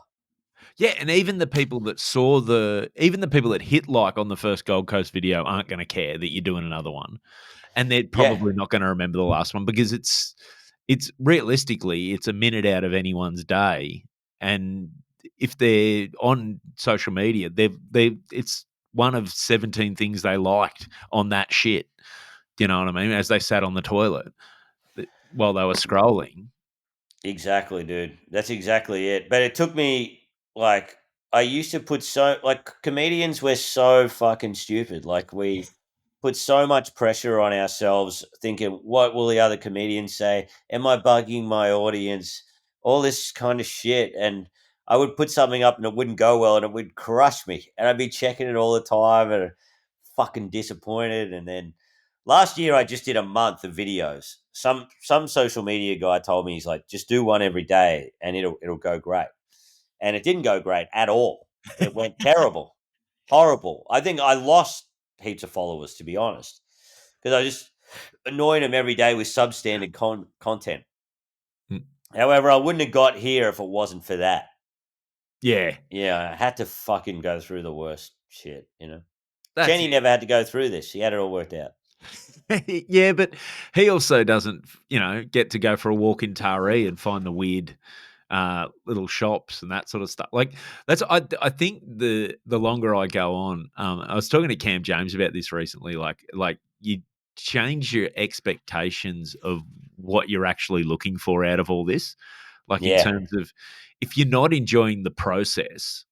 Yeah, and even the people that hit like on the first Gold Coast video aren't going to care that you're doing another one. And they're Yeah, probably not going to remember the last one because it's realistically it's a minute out of anyone's day, and if they're on social media, they it's one of 17 things they liked on that shit. You know what I mean? As they sat on the toilet while they were scrolling. exactly, dude. That's exactly it. But it took me like I used to put so like comedians. We're so fucking stupid. Like we put so much pressure on ourselves, thinking, what will the other comedians say? Am I bugging my audience? All this kind of shit. And I would put something up and it wouldn't go well and it would crush me. And I'd be checking it all the time and fucking disappointed. And then last year I just did a month of videos. Some social media guy told me he's like, just do one every day and it'll go great. And it didn't go great at all. It went terrible, horrible. I think I lost heaps of followers, to be honest, because I just annoyed them every day with substandard content. Mm, However, I wouldn't have got here if it wasn't for that. yeah, Yeah, I had to fucking go through the worst shit. that's Jenny it. never had to go through this. She had it all worked out. Yeah, but he also doesn't, get to go for a walk in Taree and find the weird little shops and that sort of stuff. Like I think the longer I go on, I was talking to Cam James about this recently. Like you change your expectations of what you're actually looking for out of all this. Like in Yeah, terms of if you're not enjoying the process,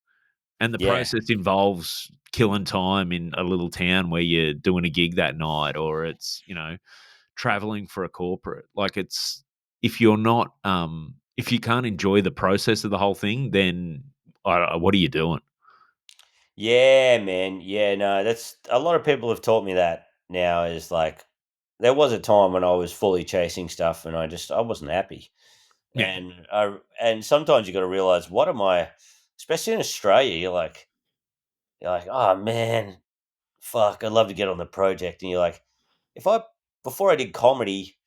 and the yeah, process involves killing time in a little town where you're doing a gig that night, or it's traveling for a corporate. Like it's if you're not if you can't enjoy the process of the whole thing, then what are you doing? yeah, man. Yeah, no, that's a lot of people have taught me that now. Is like there was a time when I was fully chasing stuff and I wasn't happy. Yeah, And sometimes you got to realize what am I, especially in Australia. You're like, oh man, fuck, I'd love to get on the project. And you're like, if I before I did comedy,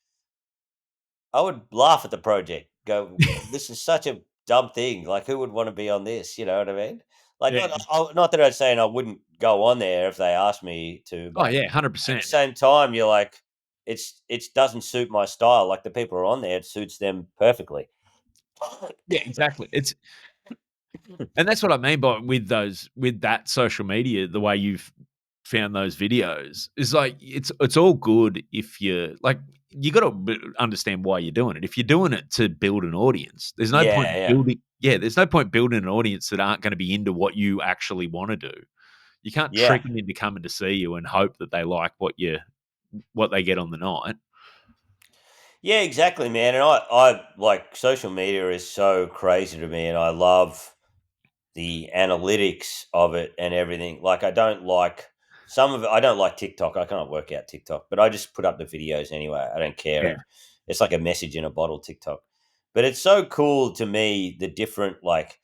I would laugh at the project. Go, this is such a dumb thing. Like, who would want to be on this? You know what I mean? Like, yeah. not that I'm saying I wouldn't go on there if they asked me to, Oh but yeah, at the 100%. same time, you're like, it doesn't suit my style. Like the people who are on there, it suits them perfectly. Yeah, exactly. And that's what I mean by with that social media, the way you've found those videos is like it's all good if you like you got to understand why you're doing it. If you're doing it to build an audience, there's no point Yeah, yeah, building. Yeah, there's no point building an audience that aren't going to be into what you actually want to do. You can't yeah. trick them into coming to see you and hope that they like what they get on the night. Yeah, exactly, man. And I like social media is so crazy to me, and I love the analytics of it and everything. Like, I don't like some of it. I don't like TikTok. I can't work out TikTok, but I just put up the videos anyway. I don't Yeah. care. It's like a message in a bottle TikTok. But it's so cool to me the different like.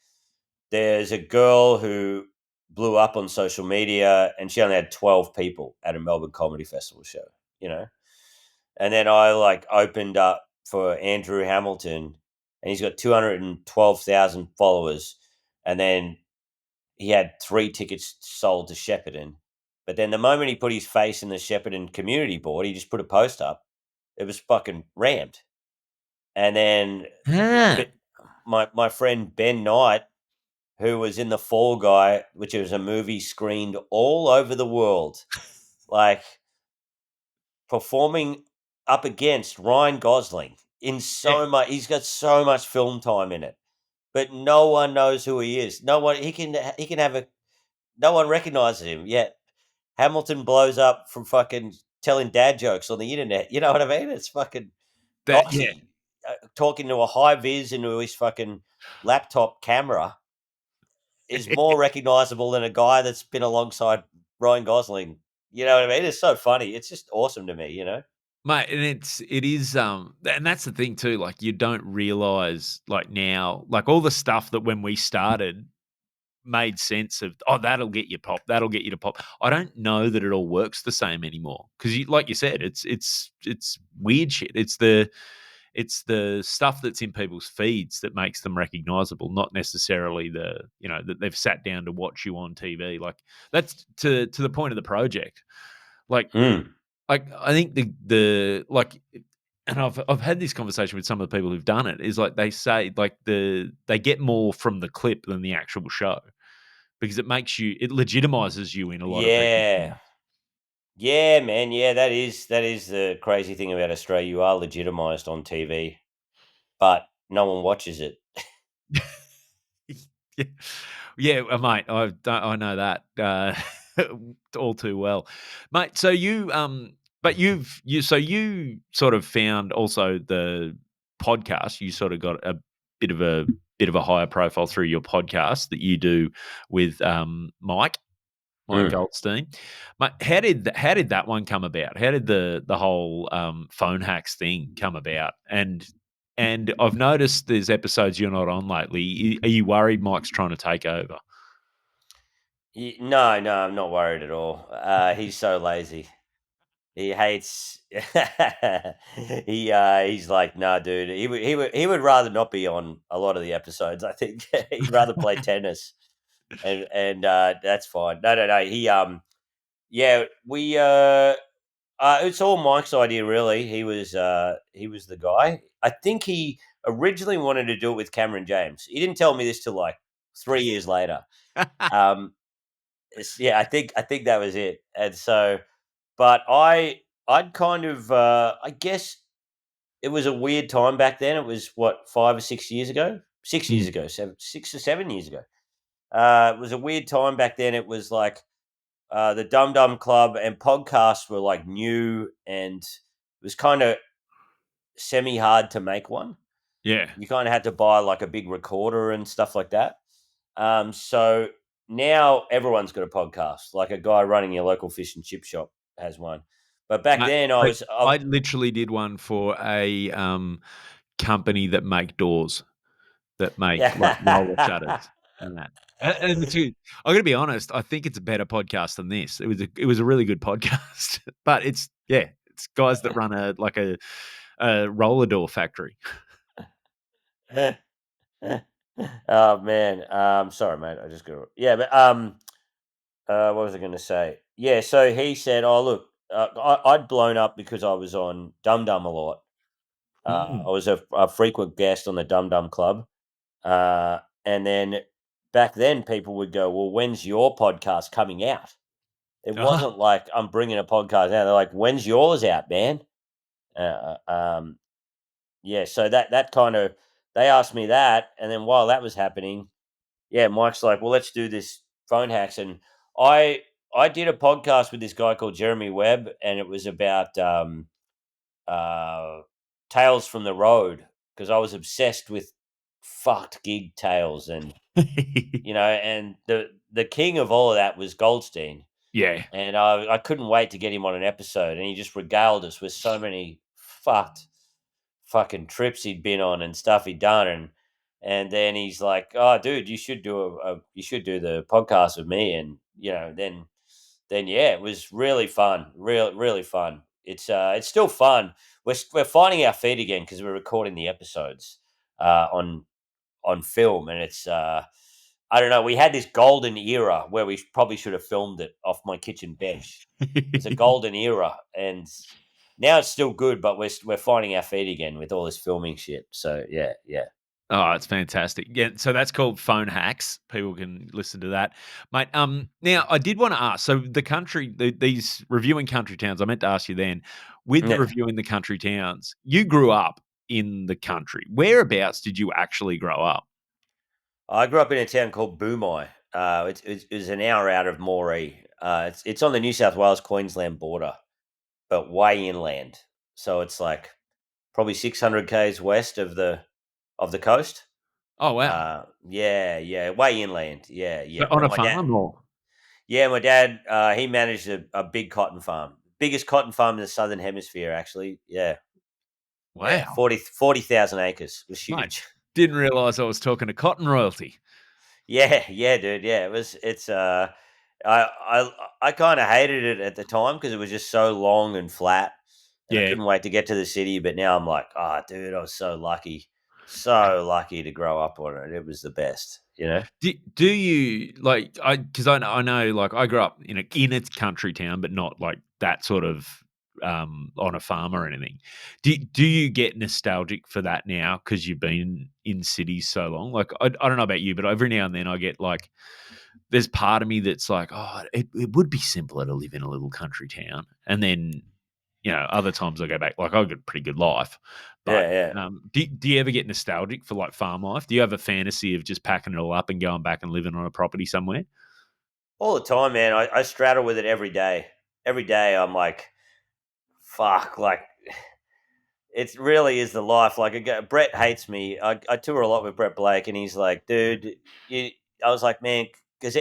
There's a girl who blew up on social media, and she only had 12 people at a Melbourne Comedy Festival show. You know, and then I like opened up for Andrew Hamilton, and he's got 212,000 followers. And then he had 3 tickets sold to Shepparton. But then the moment he put his face in the Shepparton community board, he just put a post up. It was fucking rammed. And then Ah. but my friend Ben Knight, who was in The Fall Guy, which was a movie screened all over the world, like performing up against Ryan Gosling in Yeah. so much. He's got so much film time in it, but no one knows who he is. No one he can have a no one recognizes him yet. Hamilton blows up from fucking telling dad jokes on the internet. You know what I mean? It's fucking Yeah. Aussie talking to a high vis into his fucking laptop camera is more recognizable than a guy that's been alongside Ryan Gosling. You know what I mean? It's so funny. It's just awesome to me. You know? Mate, and it is, and that's the thing too, like, you don't realize, like, now, like, all the stuff that when we started made sense of, "Oh, that'll get you pop, that'll get you to pop." I don't know that it all works the same anymore because, like you said, it's weird shit. It's the stuff that's in people's feeds that makes them recognizable, not necessarily that they've sat down to watch you on TV. Like, that's to the point of the project. Like, Mm. I think and I've had this conversation with some of the people who've done it, is like they say like they get more from the clip than the actual show because it legitimizes you in a lot of people's Yeah. minds. Yeah, man. Yeah, that is the crazy thing about Australia. You are legitimized on TV, but no one watches it. Yeah, yeah, mate, I know that all too well, mate. So but you sort of found also the podcast. You sort of got a bit of a bit of a higher profile through your podcast that you do with Mike Mm. Goldstein. Mate, how did that one come about? How did the whole phone hacks thing come about? And I've noticed there's episodes you're not on lately. Are you worried Mike's trying to take over? No, no, I'm not worried at all. He's so lazy. He hates. He's like, nah, dude. He would rather not be on a lot of the episodes. I think he'd rather play tennis, and that's fine. No, no, no. Yeah, it's all Mike's idea, really. He was the guy. I think he originally wanted to do it with Cameron James. He didn't tell me this till like 3 years later. Um, yeah, I think that was it. And so, but I'd kind of I guess it was a weird time back then. It was what 5 or 6 years ago, 6 years Mm, ago, 6 or 7 years ago. It was a weird time back then. It was like the Dum Dum Club and podcasts were like new, and it was kind of semi hard to make one. yeah. You kind of had to buy like a big recorder and stuff like that. So now everyone's got a podcast. Like a guy running your local fish and chip shop has one. But back I, then, I literally did one for a company that make doors, that make like roller yeah. shutters and that. And I'm gonna be honest, I think it's a better podcast than this. It was a really good podcast, but it's guys that run a roller door factory. Oh man, sorry, mate. I just got yeah, but what was I going to say? Yeah, so he said, "Oh, look, I'd blown up because I was on Dum Dum a lot. I Mm. was a frequent guest on the Dum Dum Club, and then back then people would go, "Well, when's your podcast coming out?" It Uh-huh. wasn't like I'm bringing a podcast out. They're like, "When's yours out, man?" Uh, um, yeah. So that kind of they asked me that, and then while that was happening, yeah, Mike's like, "Well, let's do this phone hacks," and I I did a podcast with this guy called Jeremy Webb, and it was about uh, tales from the road because I was obsessed with fucked gig tales, and and the king of all of that was Goldstein, Yeah. and I couldn't wait to get him on an episode, and he just regaled us with so many fucked fucking trips he'd been on and stuff he'd done, and then he's like, "Oh, dude, you should do the podcast with me," and then yeah, it was really fun, really fun. It's still fun. We're finding our feet again because we're recording the episodes on film, and it's I don't know. We had this golden era where we probably should have filmed it off my kitchen bench. It's a golden era, and now it's still good, but we're finding our feet again with all this filming shit. So yeah, yeah. Oh, it's fantastic. Yeah, so that's called Phone Hacks. People can listen to that. Mate, now I did want to ask, so these reviewing country towns, I meant to ask you then, with Yeah. reviewing the country towns, you grew up in the country. Whereabouts did you actually grow up? I grew up in a town called Boomai. It's an hour out of Moree. It's on the New South Wales Queensland border, but way inland. So it's like probably 600 k's west of the coast. Oh, wow. Yeah, yeah, way inland. Yeah, yeah. But on a farm or? My dad, he managed a big cotton farm, biggest cotton farm in the southern hemisphere. Actually, yeah, yeah, Wow. 40,000 acres. It was Mate, huge. didn't realize I was talking to cotton royalty. Yeah, yeah, dude. Yeah, it was. I kind of hated it at the time because it was just so long and flat, and I Yeah. couldn't wait to get to the city. But now I'm like, oh, dude, I was so lucky to grow up on it. It was the best, you know. Do you like because I know like I grew up in its country town, but not like that sort of on a farm or anything. Do you get nostalgic for that now because you've been in cities so long? Like I don't know about you, but every now and then I get like there's part of me that's like, oh, it would be simpler to live in a little country town, and then other times I go back, like, I got a pretty good life. But, Yeah, yeah. do you ever get nostalgic for, like, farm life? Do you have a fantasy of just packing it all up and going back and living on a property somewhere? All the time, man. I straddle with it every day. Every day, I'm like, fuck, like it really is the life. Like Brett hates me. I tour a lot with Brett Blake, and he's like, dude, you. I was like, man, because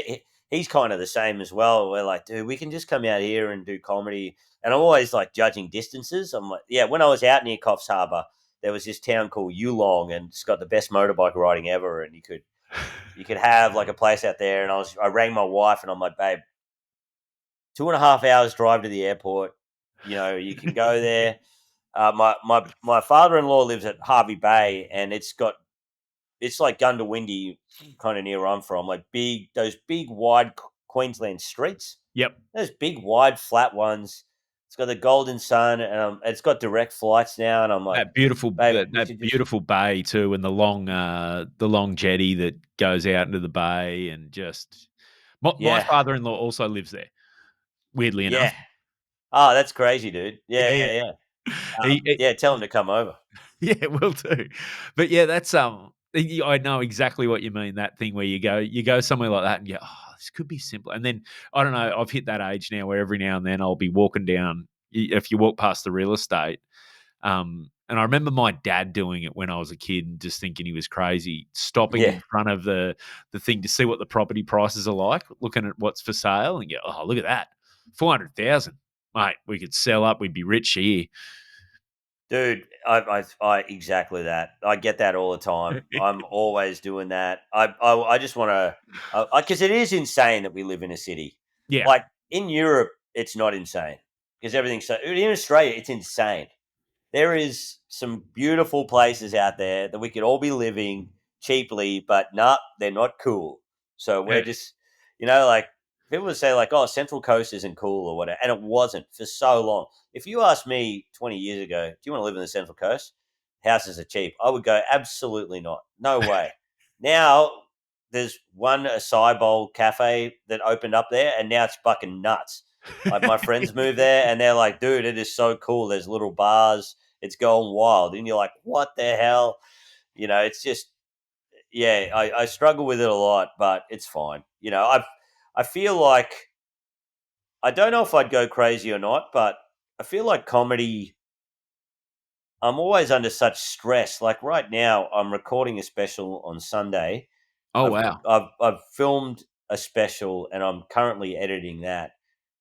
he's kind of the same as well. We're like, dude, we can just come out here and do comedy. And I'm always like judging distances. I'm like, yeah. When I was out near Coffs Harbour, there was this town called Yulong, and it's got the best motorbike riding ever. And you could have like a place out there. And I rang my wife, and I'm like, babe, 2.5 hours drive to the airport. You can go there. My father in law lives at Harvey Bay, and it's like Gundawindi, kind of near where I'm from. Like those big wide Queensland streets, Yep. those big wide flat ones. It's got the golden sun, and it's got direct flights now. And I'm like, That beautiful babe, that we that should just beautiful bay too, and the long jetty that goes out into the bay and just my yeah, father-in-law also lives there, weirdly enough. yeah. Oh, that's crazy, dude. Yeah, Yeah, yeah. yeah. He Yeah, tell him to come over. Yeah, will do. But yeah, that's I know exactly what you mean. That thing where you go somewhere like that and you go, oh, this could be simpler. And then I don't know. I've hit that age now where every now and then I'll be walking down. If you walk past the real estate, and I remember my dad doing it when I was a kid and just thinking he was crazy, stopping Yeah, in front of the thing to see what the property prices are like, looking at what's for sale, and go, oh, look at that, 400,000, mate. We could sell up. We'd be rich here. dude, I exactly that. I get that all the time. I'm always doing that. I just want to, because it is insane that we live in a city. Yeah. Like in Europe, it's not insane because everything's so. In Australia, it's insane. There is some beautiful places out there that we could all be living cheaply, but nah, they're not cool. So we're just, like people would say like, oh, Central Coast isn't cool or whatever, and it wasn't for so long. If you asked me 20 years ago, do you want to live in the Central Coast? Houses are cheap. I would go, absolutely not. No way. Now there's one acai bowl cafe that opened up there, and now it's fucking nuts. Like my friends move there, and they're like, "Dude, it is so cool. There's little bars. It's going wild." And you're like, "What the hell?" It's just yeah. I struggle with it a lot, but it's fine. I feel like I don't know if I'd go crazy or not, but I feel like comedy. I'm always under such stress. Like right now, I'm recording a special on Sunday. Oh, I've wow. I've filmed a special, and I'm currently editing that.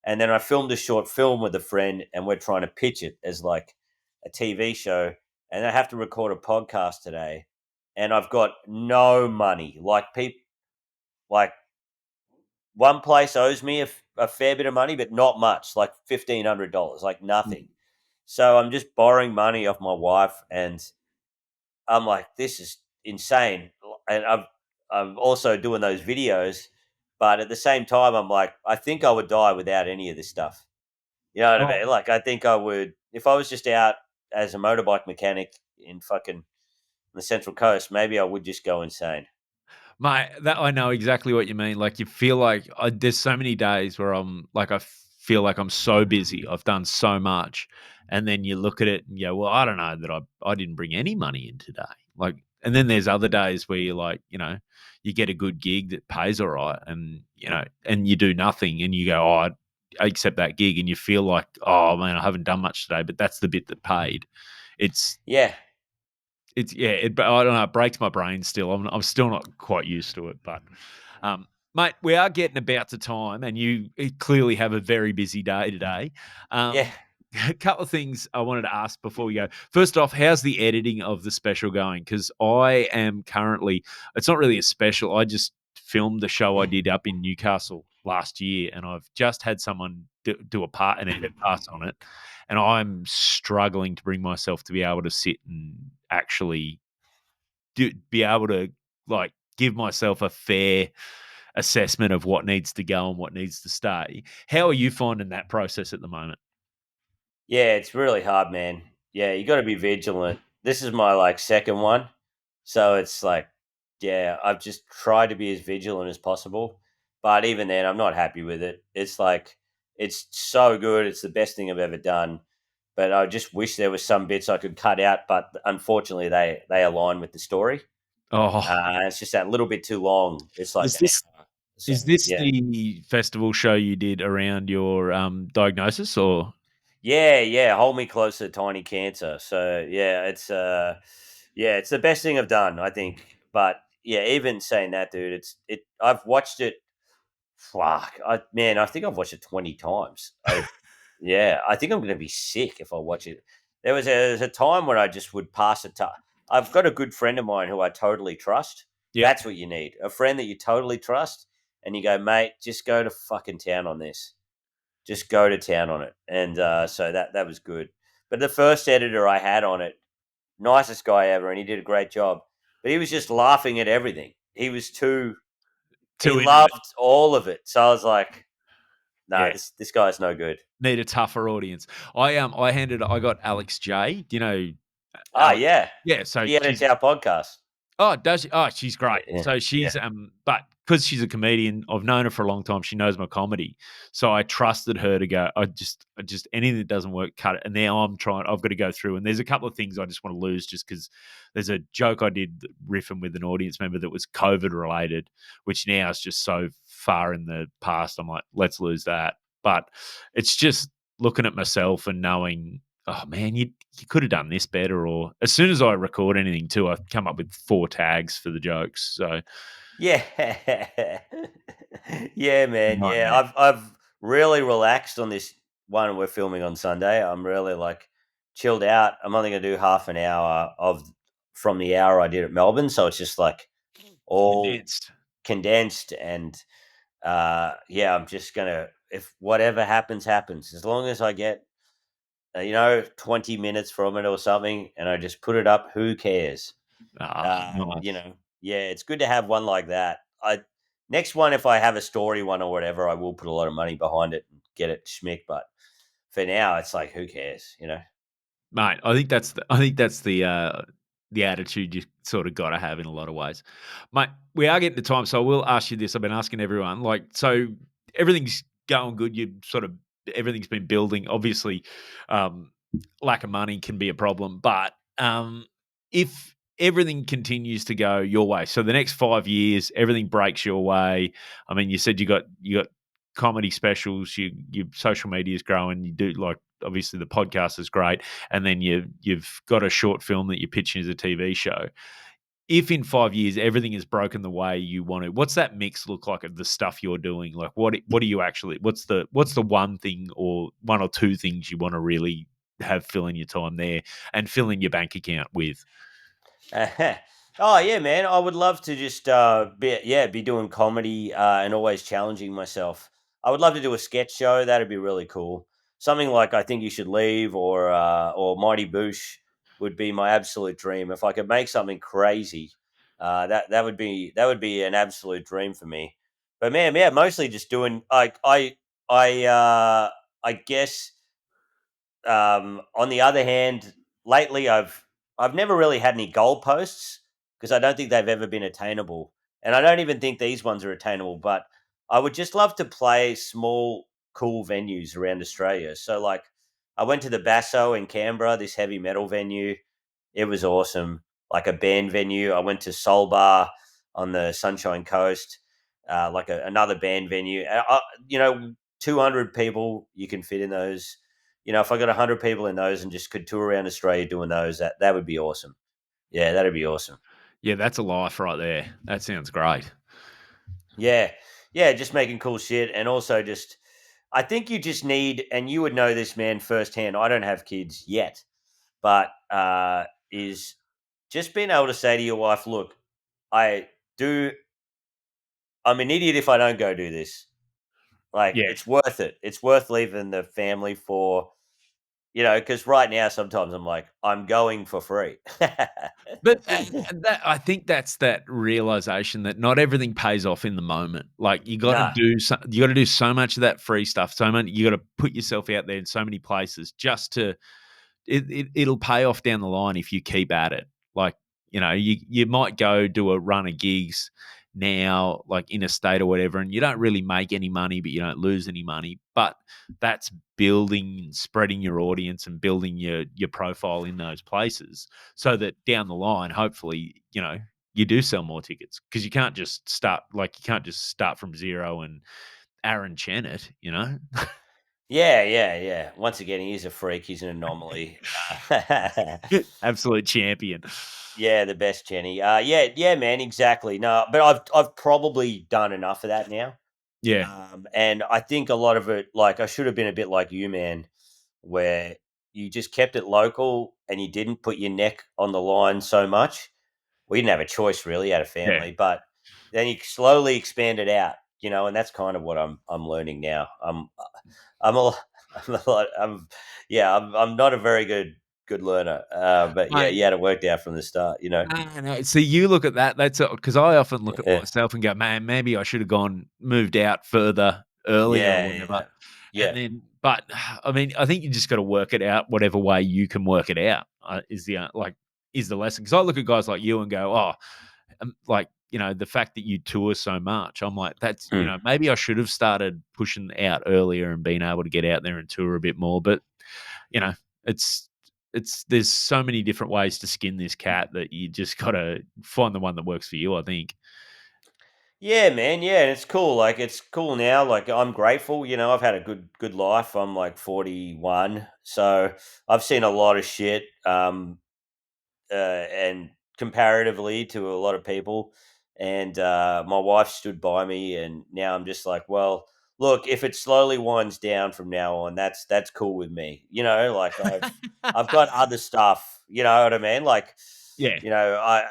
And then I filmed a short film with a friend, and we're trying to pitch it as like a TV show. And I have to record a podcast today, and I've got no money. Like one place owes me a fair bit of money, but not much, like $1,500, like Mm. nothing. So I'm just borrowing money off my wife, and I'm like, this is insane. And I'm also doing those videos, but at the same time, I'm like, I think I would die without any of this stuff. You know what I Oh, mean? Like, I think I would if I was just out as a motorbike mechanic in fucking the Central Coast. Maybe I would just go insane. mate, that I know exactly what you mean. Like, you feel like there's so many days where I'm like, I feel like I'm so busy. I've done so much. And then you look at it and you go, well, I don't know that I didn't bring any money in today. Like, and then there's other days where you're like, you get a good gig that pays all right and, and you do nothing and you go, oh, I accept that gig. And you feel like, oh man, I haven't done much today, but that's the bit that paid. It's, Yeah, yeah, I don't know, it breaks my brain still. I'm still not quite used to it, but, mate, we are getting about to time, and you clearly have a very busy day today. yeah. A couple of things I wanted to ask before we go. First off, how's the editing of the special going? Because I am currently, it's not really a special. I just filmed the show I did up in Newcastle last year, and I've just had someone do an edit pass on it, and I'm struggling to bring myself to be able to sit and actually be able to like give myself a fair assessment of what needs to go and what needs to stay. How are you finding that process at the moment? Yeah, it's really hard, man. Yeah, you got to be vigilant. This is my like second one, so it's like, yeah, I've just tried to be as vigilant as possible, but even then, I'm not happy with it. It's like it's so good; it's the best thing I've ever done. But I just wish there was some bits I could cut out, but unfortunately, they align with the story. Oh, It's just that little bit too long. It's like is an this hour. So is this yeah, the festival show you did around your diagnosis, or? yeah, yeah. Hold me closer, tiny cancer. So yeah, it's the best thing I've done, I think. But yeah, even saying that, dude, I've watched it. Fuck, man, I think I've watched it 20 times. Yeah, I think I'm gonna be sick if I watch it. There was a time when I just would pass it to. I've got a good friend of mine who I totally trust. Yep. That's what you need, a friend that you totally trust, and you go, mate, just go to fucking town on this, just go to town on it. And so that was good. But the first editor I had on it, nicest guy ever, and he did a great job. But he was just laughing at everything. He was too. He Too into it. loved all of it. So I was like, "No, Yeah. this guy's no good." Need a tougher audience. I got Alex J. Do you know Ah, Alex? yeah, Yeah, so she edits our podcast. oh, does she? Oh, she's great. Yeah, So yeah, she's but because she's a comedian, I've known her for a long time. She knows my comedy, so I trusted her to go. I just anything that doesn't work, cut it. And now I've got to go through, and there's a couple of things I just want to lose, just because there's a joke I did riffing with an audience member that was COVID related, which now is just so far in the past. I'm like, let's lose that. But it's just looking at myself and knowing, oh man, you could have done this better. Or as soon as I record anything too, I come up with 4 tags for the jokes. So yeah, yeah, man. Yeah, nightmare. I've really relaxed on this one we're filming on Sunday. I'm really like chilled out. I'm only gonna do half an hour of from the hour I did at Melbourne, so it's just like all Condensed. condensed. And yeah, I'm just gonna, if whatever happens happens, as long as I get 20 minutes from it or something, and I just put it up, who cares? Ah, nice. Yeah, it's good to have one like that. I Next one, if I have a story one or whatever, I will put a lot of money behind it and get it schmick. But for now, it's like, who cares? Mate, I think that's the attitude you sort of got to have in a lot of ways. Mate, we are getting to time, so I will ask you this. I've been asking everyone, like, so everything's going good. You're sort of everything's been building. Obviously, um, lack of money can be a problem, but if everything continues to go your way, so the next 5 years, everything breaks your way. I mean, you said you got comedy specials, your social media is growing. You do like obviously the podcast is great, and then you've got a short film that you're pitching as a TV show. If in 5 years everything is broken the way you want to, what's that mix look like of the stuff you're doing? Like what do you actually what's the one thing or one or two things you want to really have fill in your time there and fill in your bank account with? Oh yeah, man! I would love to just be doing comedy and always challenging myself. I would love to do a sketch show. That'd be really cool. Something like I Think You Should Leave or Mighty Boosh would be my absolute dream. If I could make something crazy, that would be an absolute dream for me. But man, yeah, mostly just doing like I guess on the other hand, lately I've never really had any goalposts because I don't think they've ever been attainable, and I don't even think these ones are attainable. But I would just love to play small, cool venues around Australia. So, like, I went to the Basso in Canberra, this heavy metal venue. It was awesome, like a band venue. I went to Soul Bar on the Sunshine Coast, like another band venue. 200 people you can fit in those. If I got 100 people in those and just could tour around Australia doing those, that would be awesome. Yeah, that'd be awesome. Yeah, that's a life right there. That sounds great. Yeah, yeah, just making cool shit, and also just, I think you just need, and you would know this, man, firsthand. I don't have kids yet, but is just being able to say to your wife, "Look, I do. I'm an idiot if I don't go do this. Like, Yeah. it's worth it. It's worth leaving the family for." Because right now sometimes I'm like, I'm going for free. But that I think that's that realization that not everything pays off in the moment. Like No. you got to do so much of that free stuff. So many, you got to put yourself out there in so many places just to it'll pay off down the line if you keep at it. Like, you might go do a run of gigs now, like in a state or whatever, and you don't really make any money, but you don't lose any money. But that's building and spreading your audience and building your profile in those places so that down the line, hopefully, you do sell more tickets because you can't just start from zero and Aaron Chen it. Yeah, yeah, yeah. Once again, he is a freak. He's an anomaly. Absolute champion. Yeah, the best Jenny. Yeah, yeah, man, exactly. No, but I've probably done enough of that now. Yeah. And I think a lot of it, like, I should have been a bit like you, man, where you just kept it local and you didn't put your neck on the line so much. We didn't have a choice really, had a Yeah. family, but then you slowly expand it out, and that's kind of what I'm learning now. I'm a, I'm a lot, I'm, yeah, I'm not a very good learner, but yeah, Mate, you had it worked out from the start. no. See, you look at that. That's because I often look at Yeah, myself and go, "Man, maybe I should have moved out further earlier or yeah, whatever." yeah, And yeah. then, but I mean, I think you just got to work it out, whatever way you can work it out. Is the lesson? Because I look at guys like you and go, "Oh, like the fact that you tour so much." I'm like, that's Mm. maybe I should have started pushing out earlier and being able to get out there and tour a bit more, but you know, it's there's so many different ways to skin this cat that you just gotta find the one that works for you, I think. Yeah, man. Yeah, and it's cool. Like, it's cool now. Like, I'm grateful. I've had a good life. I'm like 41, so I've seen a lot of shit. And comparatively to a lot of people. And my wife stood by me, and now I'm just like, well, look, if it slowly winds down from now on, that's cool with me. Like, I've got other stuff. You know what I mean? Like, Yeah. I,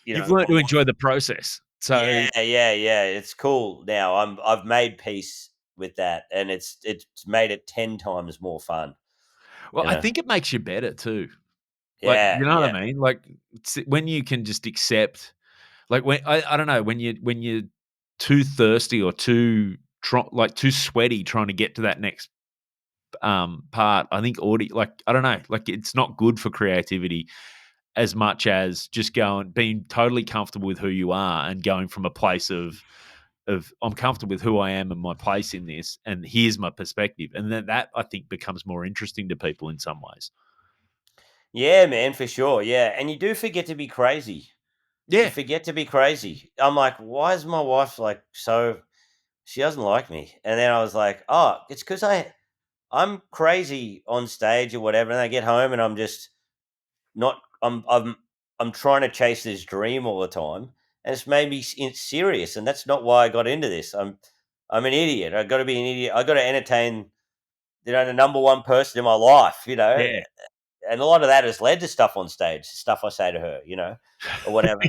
You've my learned to enjoy wife. the process. So, Yeah, yeah, yeah. It's cool now. I've made peace with that, and it's made it 10 times more fun. well, You I know? think it makes you better too. Like, Yeah, you know what yeah. I mean? Like, when you can just accept, like, when I don't know, when you're too thirsty or too sweaty trying to get to that next part, I think audio, like, I don't know, like, it's not good for creativity as much as just being totally comfortable with who you are and going from a place of I'm comfortable with who I am and my place in this, and here's my perspective, and then that I think becomes more interesting to people in some ways. Yeah, man, for sure. Yeah, and you do forget to be crazy. You Yeah, forget to be crazy. I'm like, why is my wife like so? She doesn't like me. And then I was like, oh, it's because I'm crazy on stage or whatever. And I get home and I'm just not. I'm trying to chase this dream all the time, and it's made me serious. And that's not why I got into this. I'm an idiot. I got to be an idiot. I got to entertain. The number one person in my life. yeah. And a lot of that has led to stuff on stage, stuff I say to her, or whatever.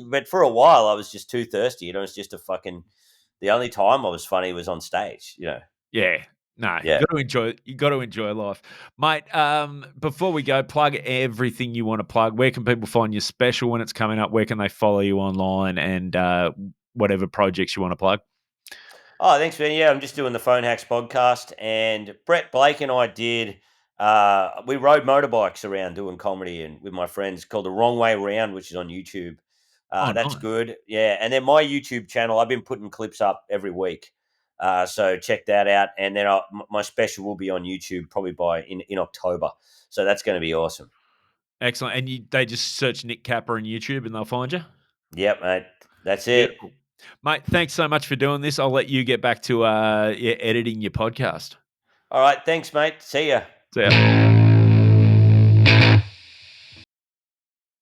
But for a while, I was just too thirsty. It was just a fucking. The only time I was funny was on stage. Yeah. No, Yeah. you got to enjoy life. Mate, before we go, plug everything you want to plug. Where can people find your special when it's coming up? Where can they follow you online and whatever projects you want to plug? Oh, thanks, man. Yeah, I'm just doing the Phone Hacks podcast, and Brett Blake and I did. We rode motorbikes around doing comedy, and with my friends, called the Wrong Way Round, which is on YouTube. Oh, That's nice. good. Yeah, and then my YouTube channel, I've been putting clips up every week. So check that out, and then my special will be on YouTube probably by in October. So that's going to be awesome. Excellent. And they just search Nick Capper on YouTube and they'll find you? Yep, mate. That's it. Beautiful. Mate, thanks so much for doing this. I'll let you get back to editing your podcast. All right. Thanks, mate. See ya. See ya.